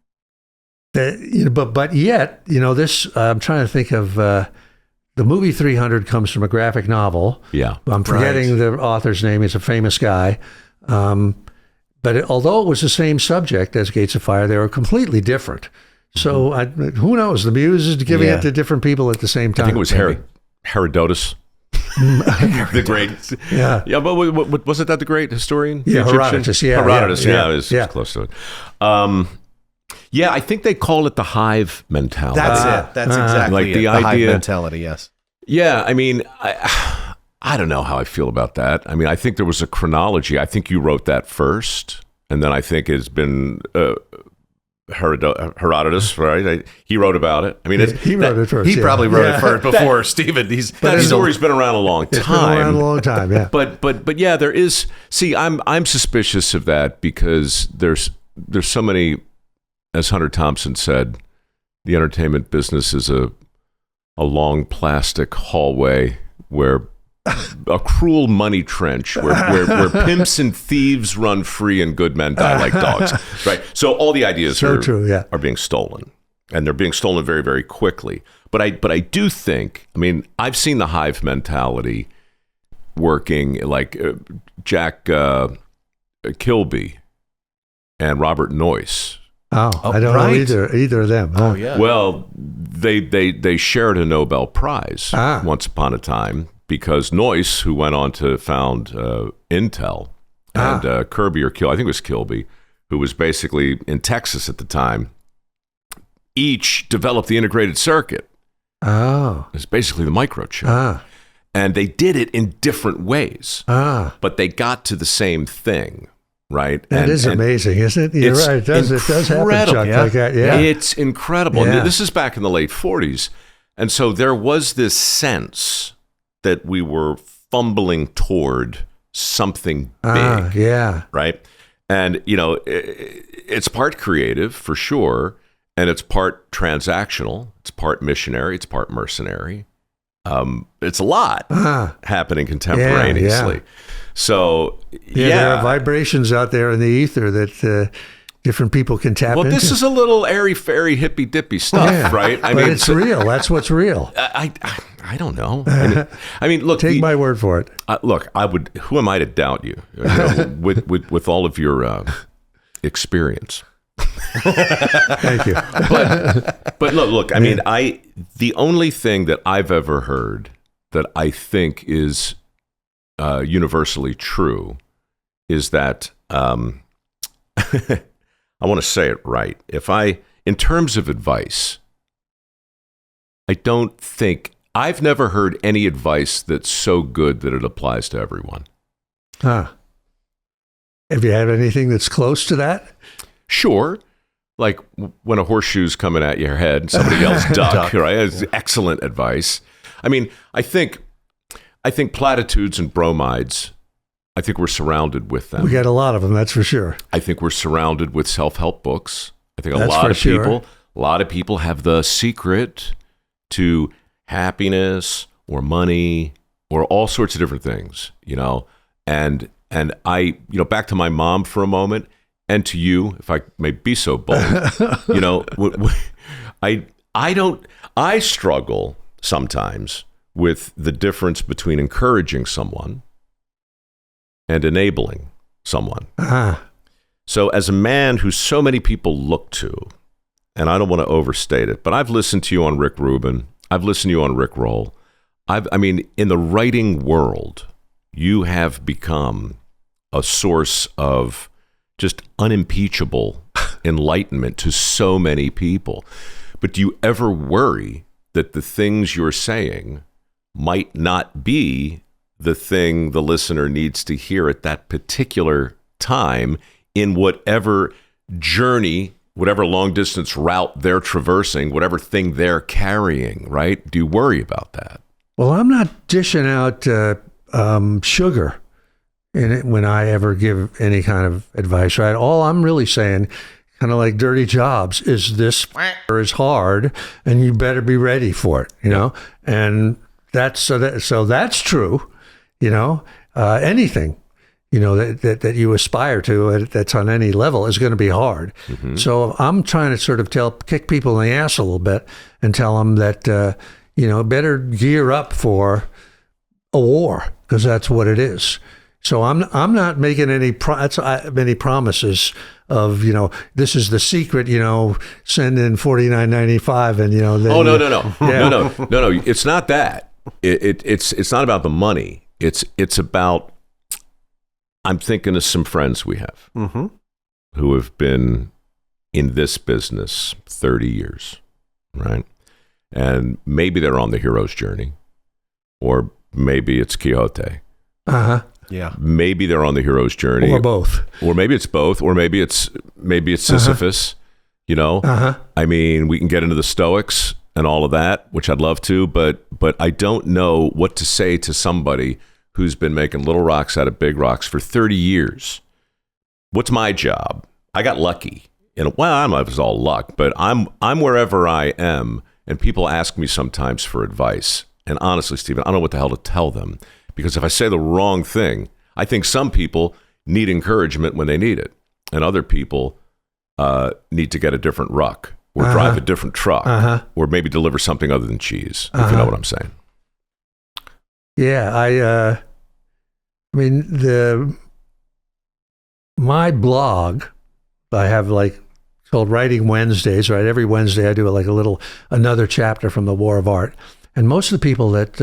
But yet, this. I'm trying to think of. The movie 300 comes from a graphic novel. Yeah. I'm forgetting the author's name. He's a famous guy. But although it was the same subject as Gates of Fire, they were completely different. So who knows? The Muse is giving it to different people at the same time. I think it was Herodotus The great, Yeah. But wasn't that the great historian? Yeah, The Egyptian? Herodotus. Yeah, Herodotus. yeah, it was yeah. close to it. Yeah, I think they call it the hive mentality. That's it. That's exactly like it. the The hive idea- mentality, yes. Yeah, I mean, I don't know how I feel about that. I mean, I think there was a chronology. I think you wrote that first, and then I think it's been Herodotus, right? He wrote about it. I mean, He wrote it first. He yeah. probably wrote Yeah. it first before Stephen. That story's been around a long It's been time. around a long time, yeah. But yeah, there is. See, I'm suspicious of that because there's so many. As Hunter Thompson said, the entertainment business is a long plastic hallway where a cruel money trench where pimps and thieves run free and good men die like dogs. Right. So all the ideas So true, yeah. are being stolen, and they're being stolen very, very quickly. But I do think. I mean, I've seen the hive mentality working, like Jack Kilby and Robert Noyce. Oh, I don't right. know either of them. Oh, yeah. Well, they shared a Nobel Prize once upon a time because Noyce, who went on to found Intel, and Kirby or Kilby, I think it was Kilby, who was basically in Texas at the time, each developed the integrated circuit. Oh. It's basically the microchip. And they did it in different ways, but they got to the same thing. Right, That is amazing, isn't it? You're right. It does happen, Chuck, Yeah. like that. Yeah, It's incredible. Yeah. This is back in the late 40s. And so there was this sense that we were fumbling toward something big, yeah. right? And, it's part creative for sure, and it's part transactional, it's part missionary, it's part mercenary. It's a lot happening contemporaneously. Yeah. So, There are vibrations out there in the ether that different people can tap into. Well, this is a little airy-fairy, hippy-dippy stuff, right? But it's real. That's what's real. I don't know. I mean, look. Take my word for it. Look, I would. Who am I to doubt you? With all of your experience. Thank you. But look. I mean, the only thing that I've ever heard that I think is universally true is that I want to say it right. In terms of advice, I don't think I've never heard any advice that's so good that it applies to everyone. Have you had anything that's close to that? Sure. Like when a horseshoe's coming at your head, somebody yells duck, right? That's excellent advice. I mean, I think platitudes and bromides, I think we're surrounded with them. We got a lot of them, that's for sure. I think we're surrounded with self-help books. I think a That's lot for of sure. people have the secret to happiness or money or all sorts of different things, And I, back to my mom for a moment, and to you, if I may be so bold, I struggle sometimes with the difference between encouraging someone and enabling someone. So as a man who so many people look to, and I don't want to overstate it, but I've listened to you on Rick Rubin, I've listened to you on Rick Roll. In the writing world, you have become a source of just unimpeachable enlightenment to so many people. But do you ever worry that the things you're saying might not be the thing the listener needs to hear at that particular time in whatever journey, whatever long distance route they're traversing, whatever thing they're carrying, right? Do you worry about that? Well, I'm not dishing out sugar in it when I ever give any kind of advice, right? All I'm really saying, kind of like dirty jobs, is this is hard and you better be ready for it, And that's so that's true, anything, that you aspire to that's on any level is going to be hard. Mm-hmm. So I'm trying to sort of kick people in the ass a little bit and tell them that, better gear up for a war, because that's what it is. So I'm not making any promises of, this is the secret, send in $49.95 and, No. It's not that. it's not about the money. It's about, I'm thinking of some friends we have who have been in this business 30 years, right? And maybe they're on the hero's journey, or maybe it's Quixote. Yeah. Maybe they're on the hero's journey, or both, or maybe it's both, or maybe it's Sisyphus. You know, I mean, we can get into the Stoics and all of that, which I'd love to, but I don't know what to say to somebody who's been making little rocks out of big rocks for 30 years. What's my job? I got lucky. Well, I don't know if it's all luck, but I'm wherever I am, and people ask me sometimes for advice. And honestly, Steven, I don't know what the hell to tell them, because if I say the wrong thing, I think some people need encouragement when they need it, and other people need to get a different ruck, or drive a different truck, or maybe deliver something other than cheese, if you know what I'm saying. Yeah, I mean, my blog, I have like called Writing Wednesdays, right? Every Wednesday I do like another chapter from the War of Art. And most of the people that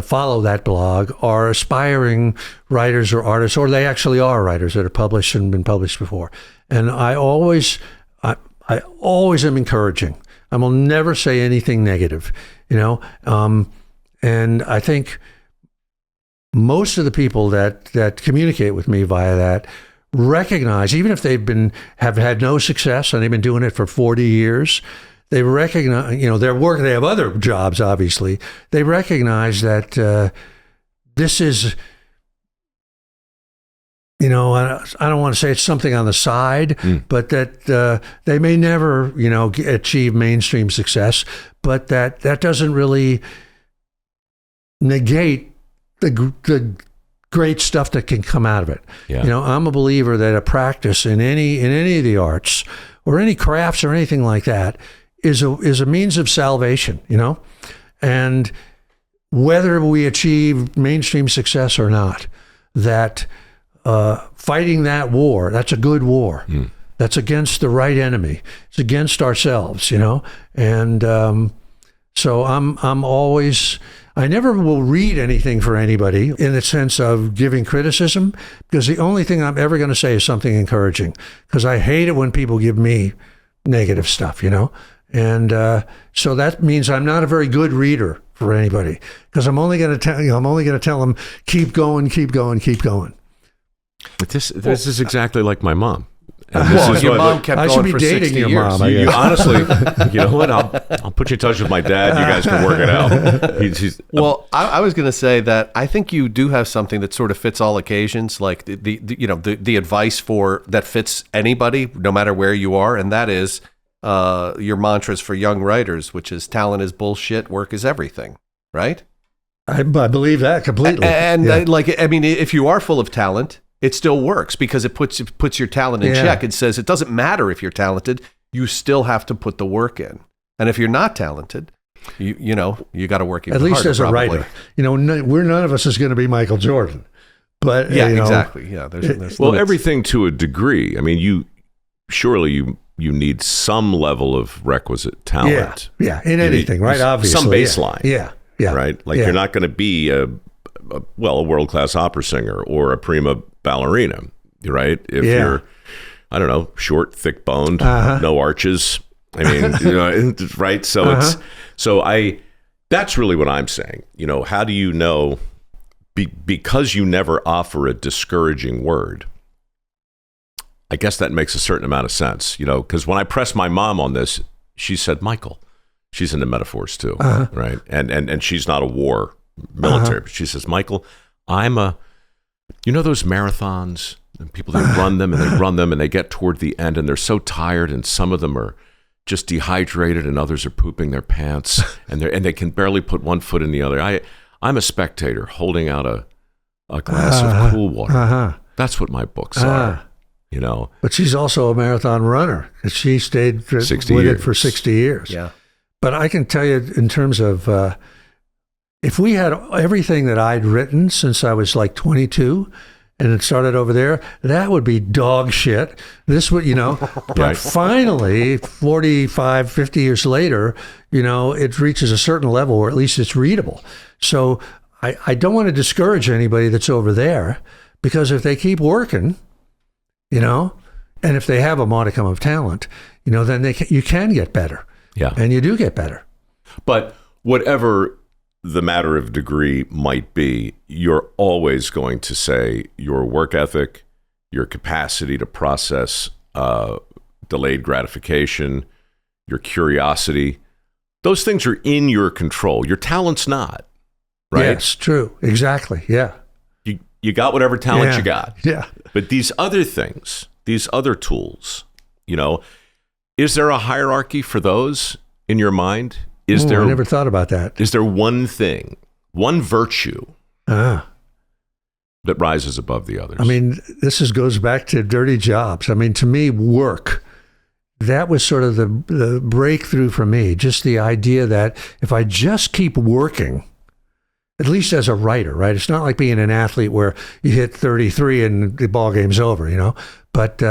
follow that blog are aspiring writers or artists, or they actually are writers that are published and been published before. And I always am encouraging. I will never say anything negative, you know? And I think most of the people that communicate with me via that recognize, even if have had no success and they've been doing it for 40 years, they recognize, you know, their work, they have other jobs, obviously. They recognize that this is, you know, I don't want to say it's something on the side, but that they may never, you know, achieve mainstream success, but that doesn't really negate the great stuff that can come out of it. Yeah. You know, I'm a believer that a practice in any of the arts or any crafts or anything like that is a means of salvation, you know? And whether we achieve mainstream success or not, that fighting that war, that's a good war. That's against the right enemy. It's against ourselves, you know? And so I'm always, I never will read anything for anybody in the sense of giving criticism, because the only thing I'm ever going to say is something encouraging, because I hate it when people give me negative stuff, you know? And so that means I'm not a very good reader for anybody, because I'm only going to tell them, keep going, keep going, keep going. But this is exactly like my mom. And this is your mom kept going for 60 years. Mom, you honestly, you know what? I'll put you in touch with my dad. You guys can work it out. Well, I was going to say that I think you do have something that sort of fits all occasions, like the advice that fits anybody, no matter where you are, and that is your mantras for young writers, which is talent is bullshit, work is everything, right? I believe that completely. And I mean, if you are full of talent, it still works because it puts your talent in check. It says it doesn't matter if you're talented, you still have to put the work in. And if you're not talented, you got to work even harder. At least as a writer, you know, none of us is going to be Michael Jordan. But yeah, exactly. Yeah, there's well, everything to a degree. I mean, you need some level of requisite talent. Yeah, in anything, right? Obviously, some baseline. Yeah. Right. Like you're not going to be a world-class opera singer or a prima ballerina, right? If you're, I don't know, short, thick-boned, no arches. I mean, you know, right? So that's really what I'm saying. You know, how do you know, because you never offer a discouraging word, I guess that makes a certain amount of sense, you know, because when I pressed my mom on this, she said, Michael, she's into metaphors too, right? And she's not a war military, but she says, Michael, you know those marathons and people that run them and they run them and they get toward the end and they're so tired and some of them are just dehydrated and others are pooping their pants and they can barely put one foot in the other. I'm a spectator holding out a glass of cool water. That's what my books are, you know. But she's also a marathon runner. She stayed with it for 60 years. Yeah. But I can tell you in terms of if we had everything that I'd written since I was like 22, and it started over there, that would be dog shit. This would, but Right. finally, 45, 50 years later, it reaches a certain level where at least it's readable. So I don't want to discourage anybody that's over there, because if they keep working, and if they have a modicum of talent, then you can get better. Yeah. And you do get better. But whatever the matter of degree might be, you're always going to say your work ethic, your capacity to process delayed gratification, your curiosity, those things are in your control. Your talent's not, right? Yes, true. Exactly. Yeah. You got whatever talent you got. Yeah. But these other things, these other tools, is there a hierarchy for those in your mind? I never thought about that. Is there one thing, one virtue that rises above the others? I mean, goes back to dirty jobs. I mean, to me, work, that was sort of the breakthrough for me. Just the idea that if I just keep working, at least as a writer, right? It's not like being an athlete where you hit 33 and the ball game's over, But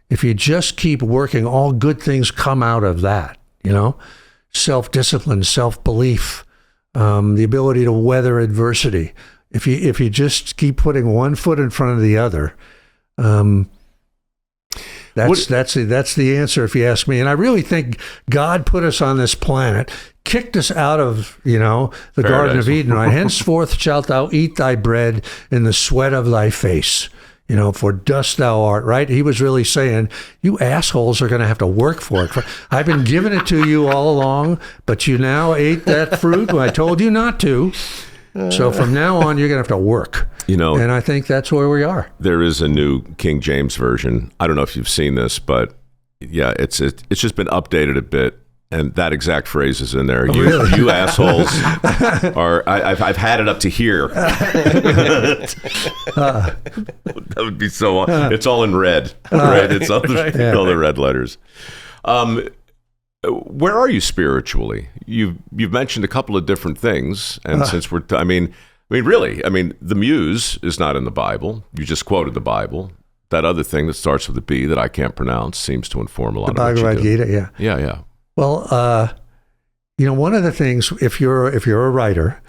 if you just keep working, all good things come out of that, Self-discipline, self-belief, the ability to weather adversity. If you just keep putting one foot in front of the other, that's the answer, if you ask me. And I really think God put us on this planet, kicked us out of the Paradise. Garden of Eden. Right? Henceforth shalt thou eat thy bread in the sweat of thy face. For dust thou art, right? He was really saying, you assholes are going to have to work for it. I've been giving it to you all along, but you now ate that fruit when I told you not to. So from now on, you're going to have to work. And I think that's where we are. There is a new King James version. I don't know if you've seen this, but yeah, it's just been updated a bit. And that exact phrase is in there. You assholes are. I've had it up to here. That would be so. It's all in red, right? It's all the red letters. Where are you spiritually? You've mentioned a couple of different things, and since we're, really, the muse is not in the Bible. You just quoted the Bible. That other thing that starts with a B that I can't pronounce seems to inform a lot of what you do. Bhagavad Gita, yeah. Yeah. Well, one of the things, if you're a writer,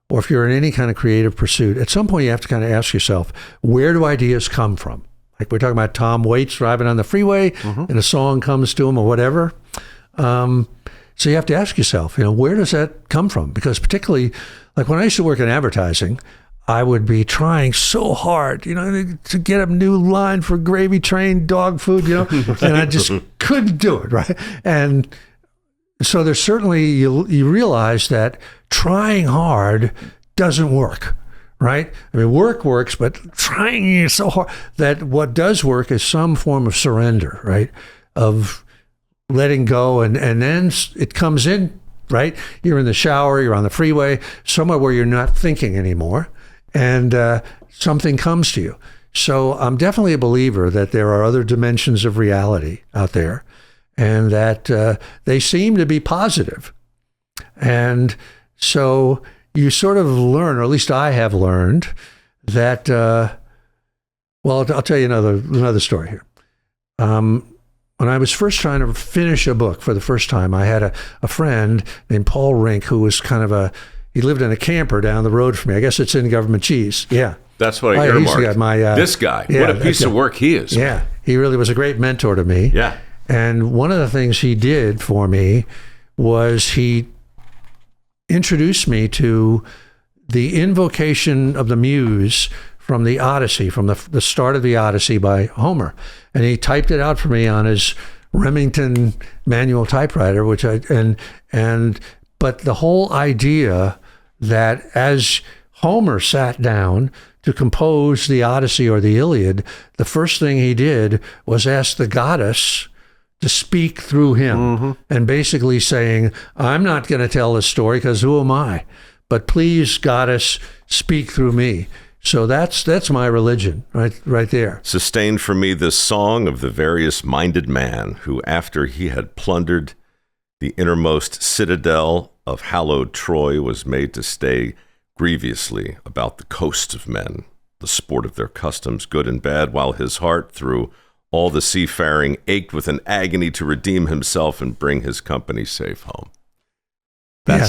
or if you're in any kind of creative pursuit, at some point you have to kind of ask yourself, where do ideas come from? Like we're talking about Tom Waits driving on the freeway, and a song comes to him or whatever. So you have to ask yourself, where does that come from? Because particularly, like when I used to work in advertising, I would be trying so hard, to get a new line for Gravy Train dog food, and I just couldn't do it, right? And so there's certainly, you realize that trying hard doesn't work, right? Work works, but trying so hard, that what does work is some form of surrender, right? Of letting go, and then it comes in, right? You're in the shower, you're on the freeway, somewhere where you're not thinking anymore, and something comes to you. So I'm definitely a believer that there are other dimensions of reality out there, and that they seem to be positive. And so you sort of learn, or at least I have learned, that, I'll tell you another story here. When I was first trying to finish a book for the first time, I had a friend named Paul Rink, who was he lived in a camper down the road from me. I guess it's in Govt Cheese. Yeah. That's what I earmarked. This guy, what a piece of work he is. Yeah. He really was a great mentor to me. Yeah. And one of the things he did for me was he introduced me to the invocation of the muse from the Odyssey, from the start of the Odyssey by Homer. And he typed it out for me on his Remington manual typewriter, but the whole idea that as Homer sat down to compose the Odyssey or the Iliad, the first thing he did was ask the goddess to speak through him, and basically saying, I'm not going to tell this story because who am I? But please, goddess, speak through me. So that's my religion right there. Sustained for me this song of the various-minded man who, after he had plundered the innermost citadel of hallowed Troy, was made to stay grievously about the coast of men, the the sport of their customs, good and bad, while his heart, through all the seafaring, ached with an agony to redeem himself and bring his company safe home.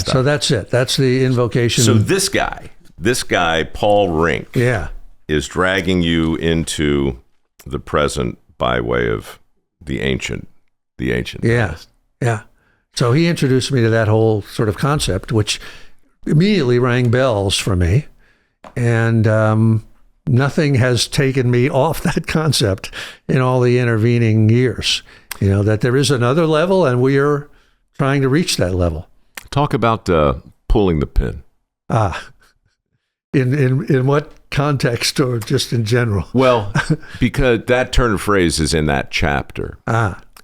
So that's it. That's the invocation. So this guy, Paul Rink, is dragging you into the present by way of the ancient past. Yeah. So he introduced me to that whole sort of concept, which immediately rang bells for me. And nothing has taken me off that concept in all the intervening years. You know, that there is another level, and we are trying to reach that level. Talk about pulling the pin. In what context, or just in general? Well, because that turn of phrase is in that chapter.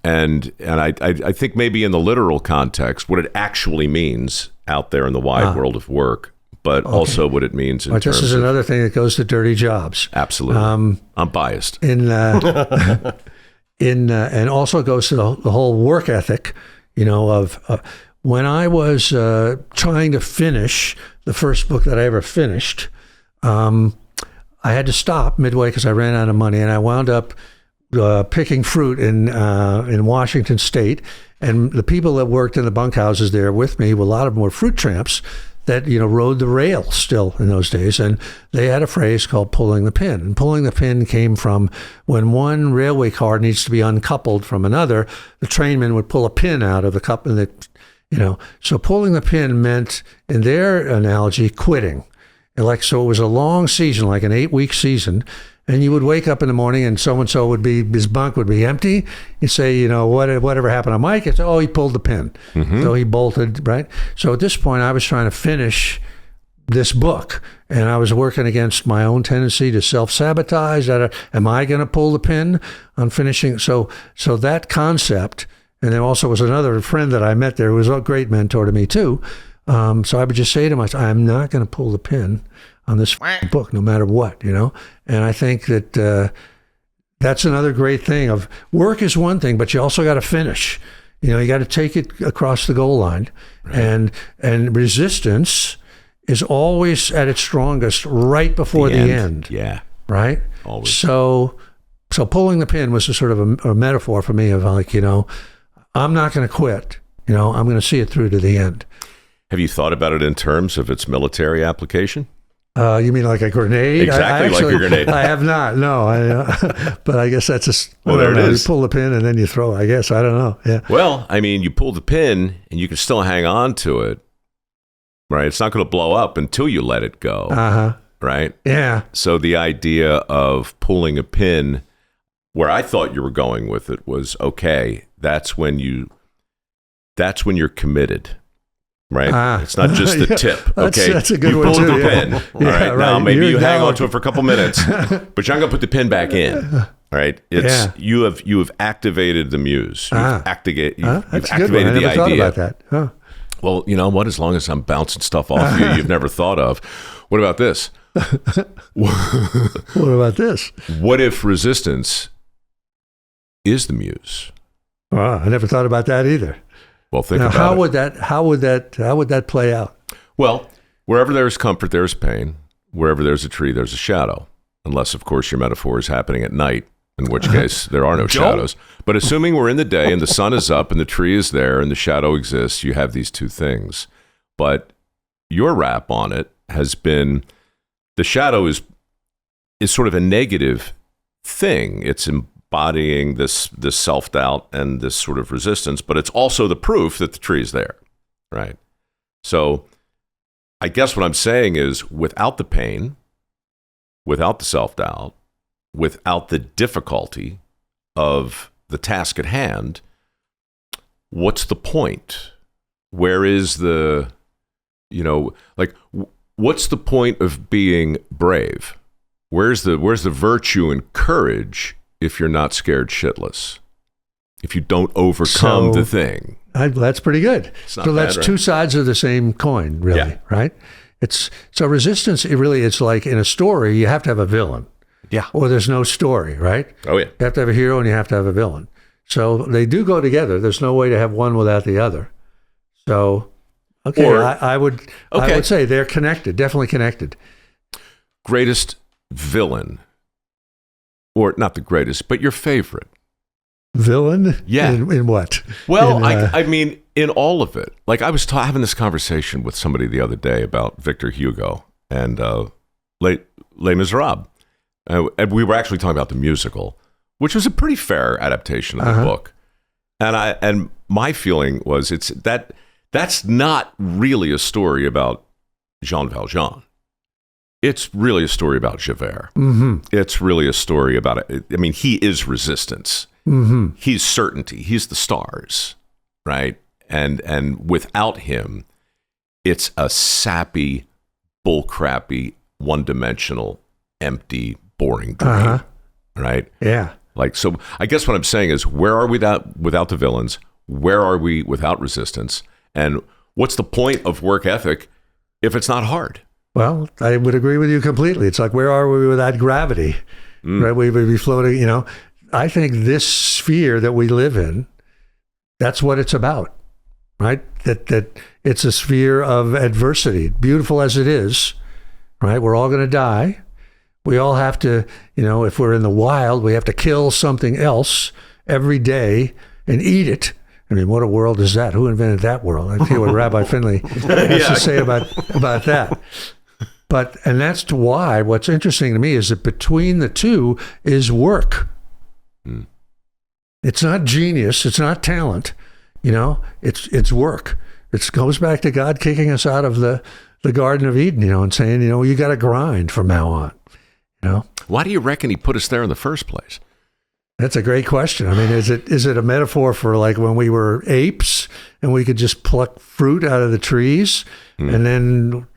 And I think maybe in the literal context, what it actually means out there in the wide world of work, but also what it means in terms this is another thing that goes to dirty jobs. Absolutely. I'm biased. And also goes to the whole work ethic, you know, of when I was trying to finish the first book that I ever finished, I had to stop midway because I ran out of money, and I wound up picking fruit in Washington State. And the people that worked in the bunkhouses there with me, a lot of them were fruit tramps that, you know, rode the rail still in those days. And they had a phrase called pulling the pin. And pulling the pin came from when one railway car needs to be uncoupled from another, the trainman would pull a pin out of the couple that, you know. So pulling the pin meant, in their analogy, quitting. And so it was a long season, like an 8-week season. And you would wake up in the morning and so-and-so would be, his bunk would be empty. You say, you know, whatever happened to Mike? It's, he pulled the pin. So he bolted, right? So at this point, I was trying to finish this book, and I was working against my own tendency to self-sabotage. Am I going to pull the pin on finishing? So that concept, and there also was another friend that I met there who was a great mentor to me too. So I would just say to myself, I'm not going to pull the pin on this book, no matter what, you know? And I think that that's another great thing of work is one thing, but you also got to finish. You know, you got to take it across the goal line. Right. And resistance is always at its strongest right before the end. Yeah. Right? Always. So pulling the pin was a sort of a metaphor for me of like, you know, I'm not going to quit. You know, I'm going to see it through to the end. Have you thought about it in terms of its military application? You mean like a grenade? Exactly, like a grenade. I have not, no. But I guess that's just, there it is. You pull the pin and then you throw, I guess. I don't know. Yeah. Well, I mean, you pull the pin and you can still hang on to it, right? It's not going to blow up until you let it go, right? Yeah. So the idea of pulling a pin, where I thought you were going with it was, okay, that's when you're committed. Right, it's not just the tip. Okay, that's a good you one pulled too. the pin. All right, now maybe you hang on to it for a couple minutes, but you're not going to put the pin back in. All right, you have activated the muse. You've activated the idea. I never thought about that. Huh. Well, you know what? As long as I'm bouncing stuff off you've never thought of. What about this? What about this? What if resistance is the muse? I never thought about that either. Well, think now, about it. How would that play out? Well, wherever there's comfort, there's pain. Wherever there's a tree, there's a shadow. Unless, of course, your metaphor is happening at night, in which case there are no shadows. But assuming we're in the day and the sun is up and the tree is there and the shadow exists, you have these two things. But your rap on it has been the shadow is sort of a negative thing. It's embodying this self-doubt and this sort of resistance, but it's also the proof that the tree is there, right? So I guess what I'm saying is without the pain, without the self-doubt, without the difficulty of the task at hand, what's the point? Where is the, you know, like, what's the point of being brave? Where's the virtue and courage if you're not scared shitless? If you don't overcome the thing. That's pretty good. So that's two sides of the same coin, really, right? So resistance, it's like in a story, you have to have a villain. Yeah. Or there's no story, right? Oh, yeah. You have to have a hero and you have to have a villain. So they do go together. There's no way to have one without the other. So, I would say they're connected, definitely connected. Greatest villain, or not the greatest, but your favorite villain? Yeah. In what? Well, I mean, in all of it. Like I was having this conversation with somebody the other day about Victor Hugo and Les Miserables. And we were actually talking about the musical, which was a pretty fair adaptation of the book. And my feeling was that's not really a story about Jean Valjean. It's really a story about Javert. Mm-hmm. It's really a story about, I mean, he is resistance. Mm-hmm. He's certainty. He's the stars, right? And without him, it's a sappy, bullcrappy, one-dimensional, empty, boring dream, right? Yeah. Like, so I guess what I'm saying is, where are we without the villains? Where are we without resistance? And what's the point of work ethic if it's not hard? Well, I would agree with you completely. It's like, where are we without gravity? Right? We would be floating, you know. I think this sphere that we live in, that's what it's about, right? That it's a sphere of adversity, beautiful as it is, right? We're all going to die. We all have to, you know, if we're in the wild, we have to kill something else every day and eat it. I mean, what a world is that? Who invented that world? I hear what Rabbi Finley has to say about that. And that's why what's interesting to me is that between the two is work. It's not genius. It's not talent. You know, it's work. It goes back to God kicking us out of the Garden of Eden, you know, and saying, you know, you got to grind from now on. You know, why do you reckon he put us there in the first place? That's a great question. I mean, is it a metaphor for like when we were apes and we could just pluck fruit out of the trees and then,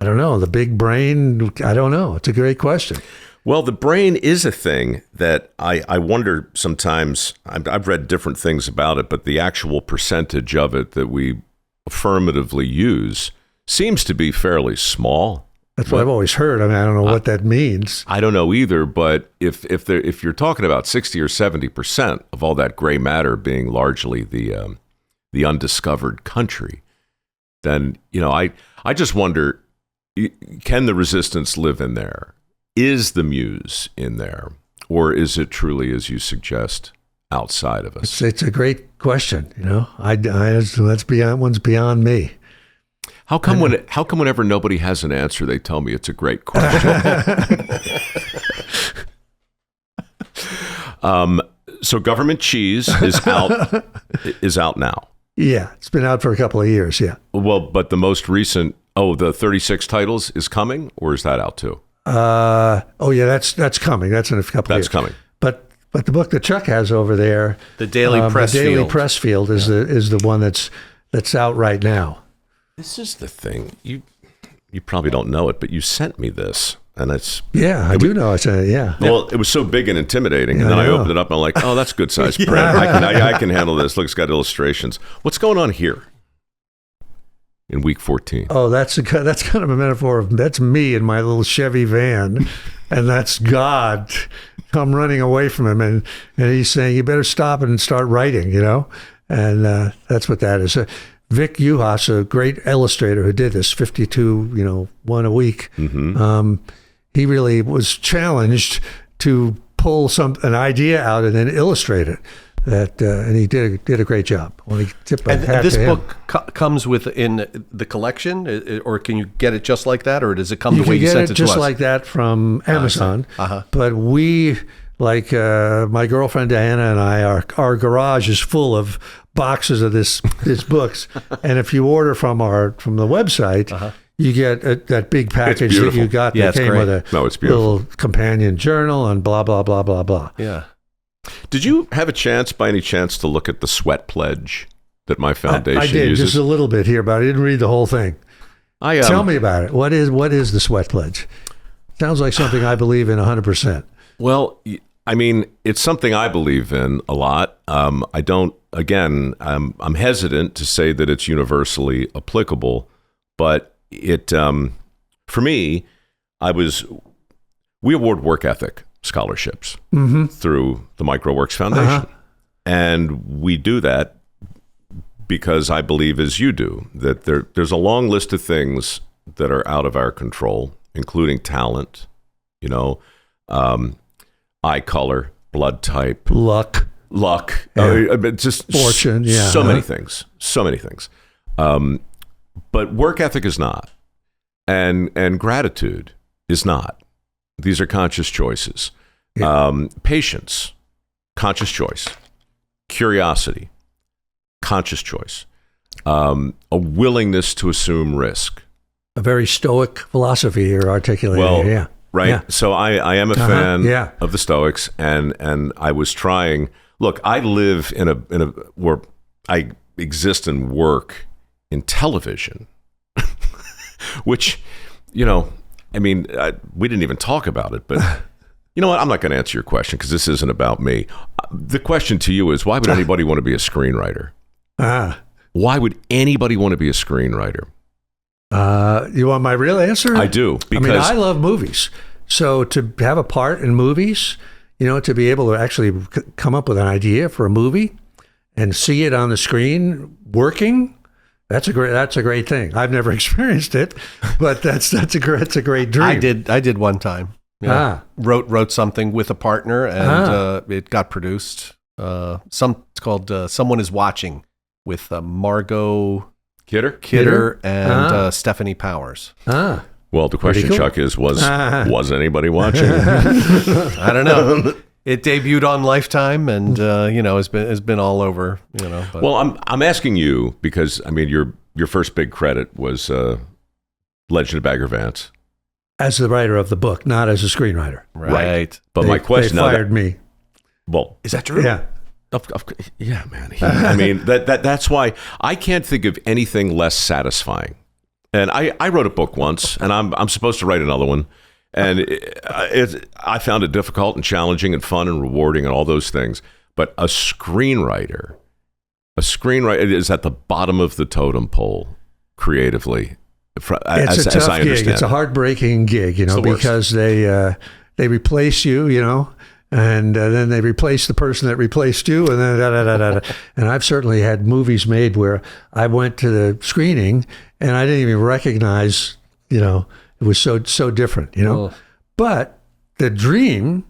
I don't know, the big brain? I don't know. It's a great question. Well, the brain is a thing that I wonder sometimes. I've read different things about it, but the actual percentage of it that we affirmatively use seems to be fairly small. That's what I've always heard. I mean, I don't know what that means. I don't know either, but if you're talking about 60 or 70% of all that gray matter being largely the undiscovered country, then, you know, I just wonder, can the resistance live in there? Is the muse in there? Or is it truly, as you suggest, outside of us? It's a great question, you know. That's beyond me. How come whenever nobody has an answer, they tell me it's a great question? So Govt Cheese is out now. Yeah, it's been out for a couple of years, yeah. Well, but the most recent, the 36 titles is coming, or is that out too? Yeah, that's coming. That's in a couple of years. That's coming. But the book that Chuck has over there, the Daily Pressfield. The Daily Pressfield is the one that's out right now. This is the thing. You probably don't know it, but you sent me this, and it's... Yeah, I do know. I sent it, yeah. Well, it was so big and intimidating, and then I opened it up, and I'm like, oh, that's good size print. I can handle this. Look, it's got illustrations. What's going on here in week 14? Oh, that's kind of a metaphor of, that's me in my little Chevy van, and that's God come running away from him, and he's saying, you better stop and start writing, you know? And that's what that is. Vic Uhas, a great illustrator who did this, 52, you know, one a week. Mm-hmm. He really was challenged to pull an idea out and then illustrate it. And he did a great job. Well, and this book comes within the collection, or can you get it just like that, or does it come the way you sent it to us? You can get it just like that from Amazon. But we, like my girlfriend Diana and I, our garage is full of boxes of this books, and if you order from the website, you get that big package that you got that came with a little companion journal and blah blah blah blah blah. Yeah. Did you have a chance, by any chance, to look at the sweat pledge that my foundation uses? I did just a little bit here, but I didn't read the whole thing. Tell me about it. What is the sweat pledge? Sounds like something I believe in 100%. Well, I mean, it's something I believe in a lot. I don't. Again, I'm hesitant to say that it's universally applicable, but it, for me, we award work ethic scholarships through the MicroWorks Foundation, and we do that because I believe, as you do, that there's a long list of things that are out of our control, including talent, you know, eye color, blood type, luck, just fortune, so many things, so many things. But work ethic is not, and gratitude is not. These are conscious choices. Yeah. Patience, conscious choice. Curiosity, conscious choice. A willingness to assume risk. A very stoic philosophy you're articulating. Well, yeah. Right. Yeah. So I am a fan of the Stoics, and I was trying. Look, I live in a where I exist and work in television, which, you know, I mean, we didn't even talk about it, but you know what? I'm not going to answer your question because this isn't about me. The question to you is, why would anybody want to be a screenwriter? Why would anybody want to be a screenwriter? You want my real answer? I do. Because I love movies. So to have a part in movies, you know, to be able to actually come up with an idea for a movie and see it on the screen working, that's a great thing. I've never experienced it, but that's a great dream. I did one time. Yeah. Wrote something with a partner, and it got produced. It's called Someone Is Watching with Margot Kidder and Stephanie Powers. Well, the question, cool. Chuck, is was anybody watching? I don't know. It debuted on Lifetime, and you know, has been all over. You know. But. Well, I'm asking you because I mean your first big credit was Legend of Bagger Vance as the writer of the book, not as a screenwriter. Right. But my question, they fired me. Well, is that true? Yeah. Yeah, man. I mean, that's why I can't think of anything less satisfying. And I wrote a book once, and I'm supposed to write another one, and I found it difficult and challenging and fun and rewarding and all those things. But a screenwriter is at the bottom of the totem pole creatively. It's a tough gig. It's a heartbreaking gig, you know, because they replace you, you know. And then they replace the person that replaced you, and then And I've certainly had movies made where I went to the screening and I didn't even recognize, you know, it was so different, you know. Oh. But the dream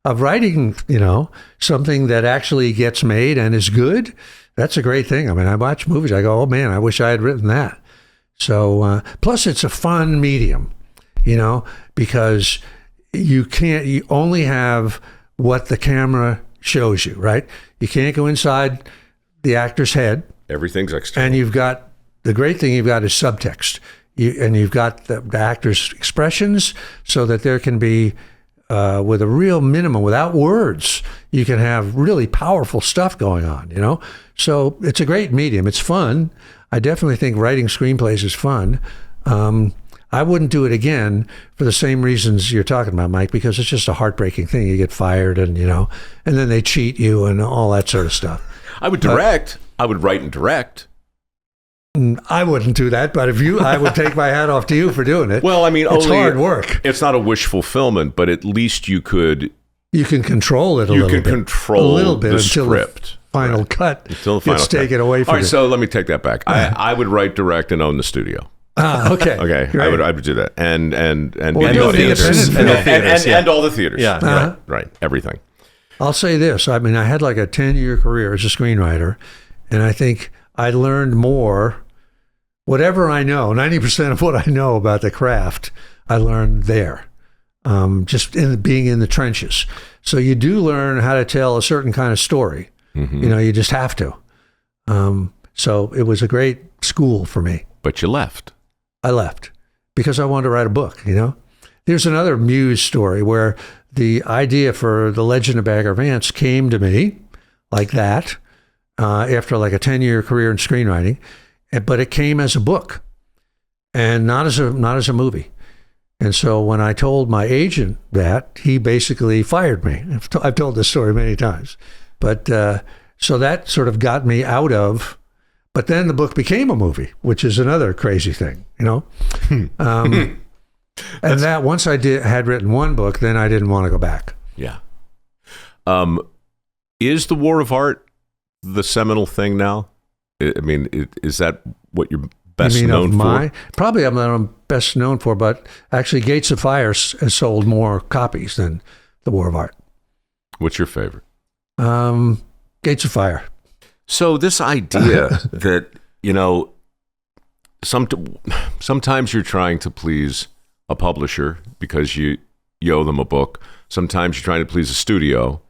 of writing, you know, something that actually gets made and is good, that's a great thing. I mean, I watch movies, I go, oh man, I wish I had written that. So plus it's a fun medium, you know, because you only have what the camera shows you, right? You can't go inside the actor's head. Everything's external. And the great thing you've got is subtext. You've got the actor's expressions so that there can be, with a real minimum, without words, you can have really powerful stuff going on, you know? So it's a great medium. It's fun. I definitely think writing screenplays is fun. I wouldn't do it again for the same reasons you're talking about, Mike, because it's just a heartbreaking thing. You get fired and, you know, and then they cheat you and all that sort of stuff. I would direct. I would write and direct. I wouldn't do that, but I would take my hat off to you for doing it. Well, I mean, it's hard work. It's not a wish fulfillment, but at least you can control it a little bit. You can control the until script. The final cut. Until the final cut. Take it away from you. All right, so let me take that back. I would write, direct, and own the studio. Okay. Okay. Great. I would do that, and the theaters, and all the theaters. Yeah. Right. Everything. I'll say this. I mean, I had like a 10-year career as a screenwriter, and I think I learned more. Whatever I know, 90% of what I know about the craft, I learned there, just being in the trenches. So you do learn how to tell a certain kind of story. Mm-hmm. You know, you just have to. So it was a great school for me. But you left. I left because I wanted to write a book, you know. There's another muse story where the idea for The Legend of Bagger Vance came to me like that after like a 10-year career in screenwriting, but it came as a book and not as a movie. And so when I told my agent that, he basically fired me. I've told this story many times. But so that sort of got me out of. But then the book became a movie, which is another crazy thing, you know? And that once I had written one book, then I didn't want to go back. Yeah. Is the War of Art the seminal thing now? I mean, is that what you're best known for? Probably I'm not best known for, but actually Gates of Fire has sold more copies than The War of Art. What's your favorite? Gates of Fire. So this idea that, sometimes you're trying to please a publisher because you owe them a book. Sometimes you're trying to please a studio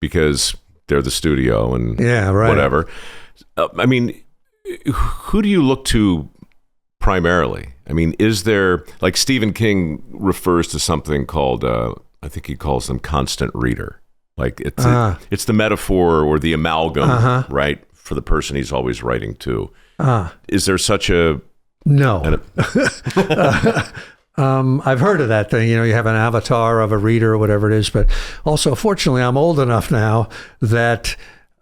because they're the studio and whatever. I mean, who do you look to primarily? I mean, is there, like Stephen King refers to something called, I think he calls them constant reader. Like it's the metaphor or the amalgam, right, for the person he's always writing to. Is there such a... No. I've heard of that thing. You have an avatar of a reader or whatever it is. But also, fortunately, I'm old enough now that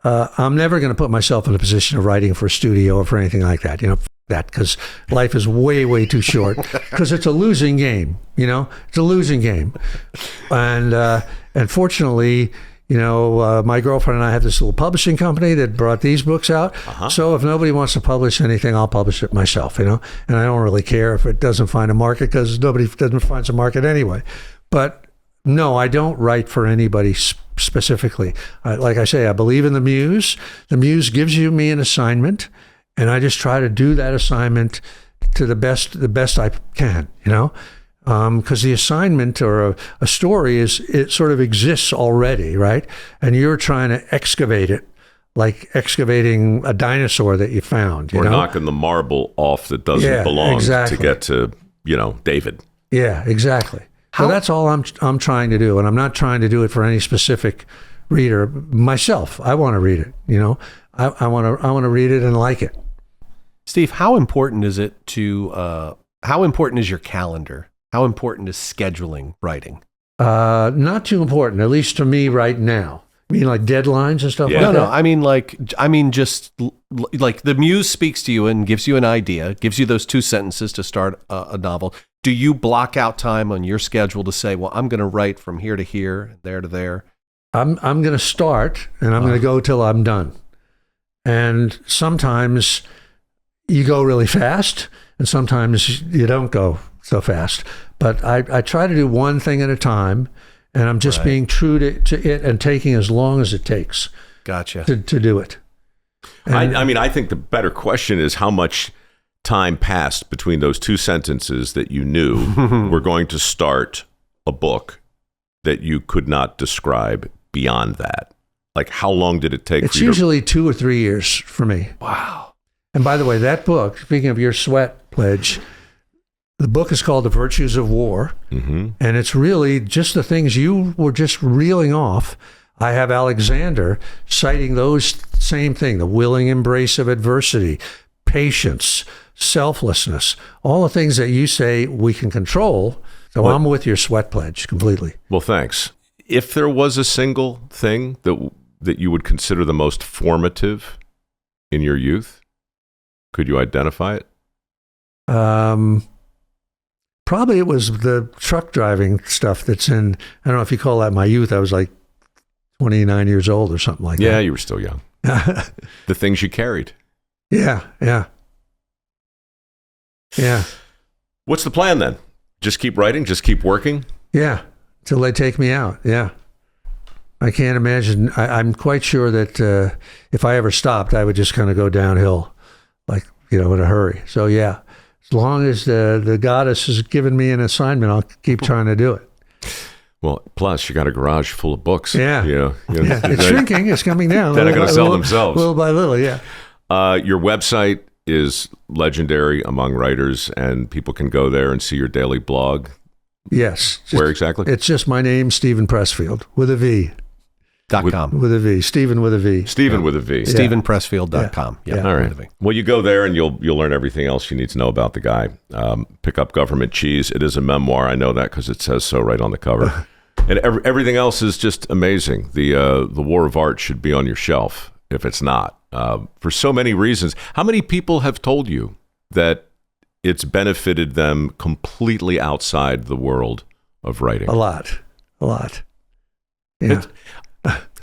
I'm never going to put myself in a position of writing for a studio or for anything like that. Because life is way, way too short. Because it's a losing game. It's a losing game. And fortunately, my girlfriend and I have this little publishing company that brought these books out. So if nobody wants to publish anything, I'll publish it myself, and I don't really care if it doesn't find a market because nobody doesn't find a market anyway. But no, I don't write for anybody specifically. Like I say, I believe in the muse. The muse gives me an assignment, and I just try to do that assignment to the best I can, because the assignment or a story it sort of exists already, right? And you're trying to excavate it, like excavating a dinosaur that you found. Or knocking the marble off that doesn't belong to get to, David. Yeah, exactly. So that's all I'm trying to do, and I'm not trying to do it for any specific reader. Myself, I want to read it. I want to read it and like it. Steve, how important is it to? How important is your calendar? How important is scheduling writing? Not too important, at least to me right now. You mean like deadlines and stuff like that? No. I mean, just like the muse speaks to you and gives you an idea, gives you those 2 sentences to start a novel. Do you block out time on your schedule to say, well, I'm going to write from here to here, there to there? I'm going to start and I'm going to go till I'm done. And sometimes you go really fast and sometimes you don't go so fast. But I try to do one thing at a time, and I'm just being true to it and taking as long as it takes. Gotcha. To do it. And, I think the better question is how much time passed between those 2 sentences that you knew were going to start a book that you could not describe beyond that. Like, how long did it take? It's usually 2 or 3 years for me. Wow. And by the way, that book, speaking of your sweat pledge, the book is called The Virtues of War, and it's really just the things you were just reeling off. I have Alexander citing those same things: the willing embrace of adversity, patience, selflessness, all the things that you say we can control. So I'm with your sweat pledge completely. Well, thanks. If there was a single thing that you would consider the most formative in your youth, could you identify it? Probably it was the truck driving stuff that's in, I don't know if you call that my youth. I was like 29 years old or something like that. Yeah, you were still young. The things you carried. Yeah. What's the plan then? Just keep writing? Just keep working? Yeah, till they take me out. Yeah. I can't imagine. I'm quite sure that if I ever stopped, I would just kind of go downhill, like, in a hurry. So, yeah. As long as the goddess has given me an assignment, I'll keep trying to do it. Well, plus you got a garage full of books. Yeah. Yeah. It's shrinking. It's coming down. They're not going to sell themselves. Little by little, yeah. Your website is legendary among writers, and people can go there and see your daily blog. Yes. Where exactly? It's just my name, Steven Pressfield, with a V. .com. With a V. Stephen with a V. Stephen with a V. StevenPressfield.com. Yeah. All right. Well, you go there and you'll learn everything else you need to know about the guy. Pick up Govt Cheese. It is a memoir. I know that because it says so right on the cover. And everything else is just amazing. The War of Art should be on your shelf if it's not, for so many reasons. How many people have told you that it's benefited them completely outside the world of writing? A lot. Yeah.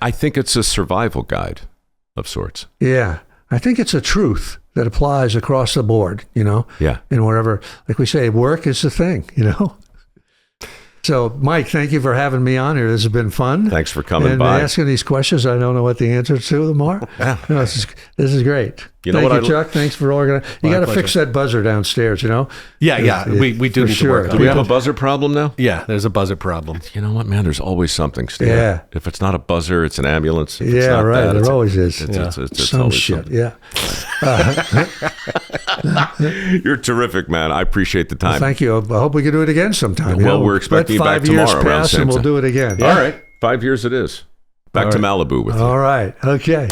I think it's a survival guide of sorts. Yeah. I think it's a truth. that applies across the board, Yeah. and wherever, like we say, work is the thing, So, Mike, thank you for having me on here. This has been fun. Thanks for coming and by. asking these questions. I don't know what the answers to them are. Yeah. No, this is great. You know Thank what you, Chuck. Thanks for organizing. You got to fix that buzzer downstairs, Yeah. We do for need to sure. work Do on we it. have a buzzer problem now? Yeah, there's a buzzer problem. You know what, man? There's always something, Steve. Yeah. If it's not a buzzer, it's an ambulance. If it's Yeah, not right. that, There always is. It's Some always shit. something. Yeah. You're terrific, man. I appreciate the Well, time. thank you. I hope we can do it again sometime. Well, we're expecting you Let back 5 years tomorrow around pass same and we'll time. do it again. All right. 5 years it is. Back to Malibu with you. All right. Okay.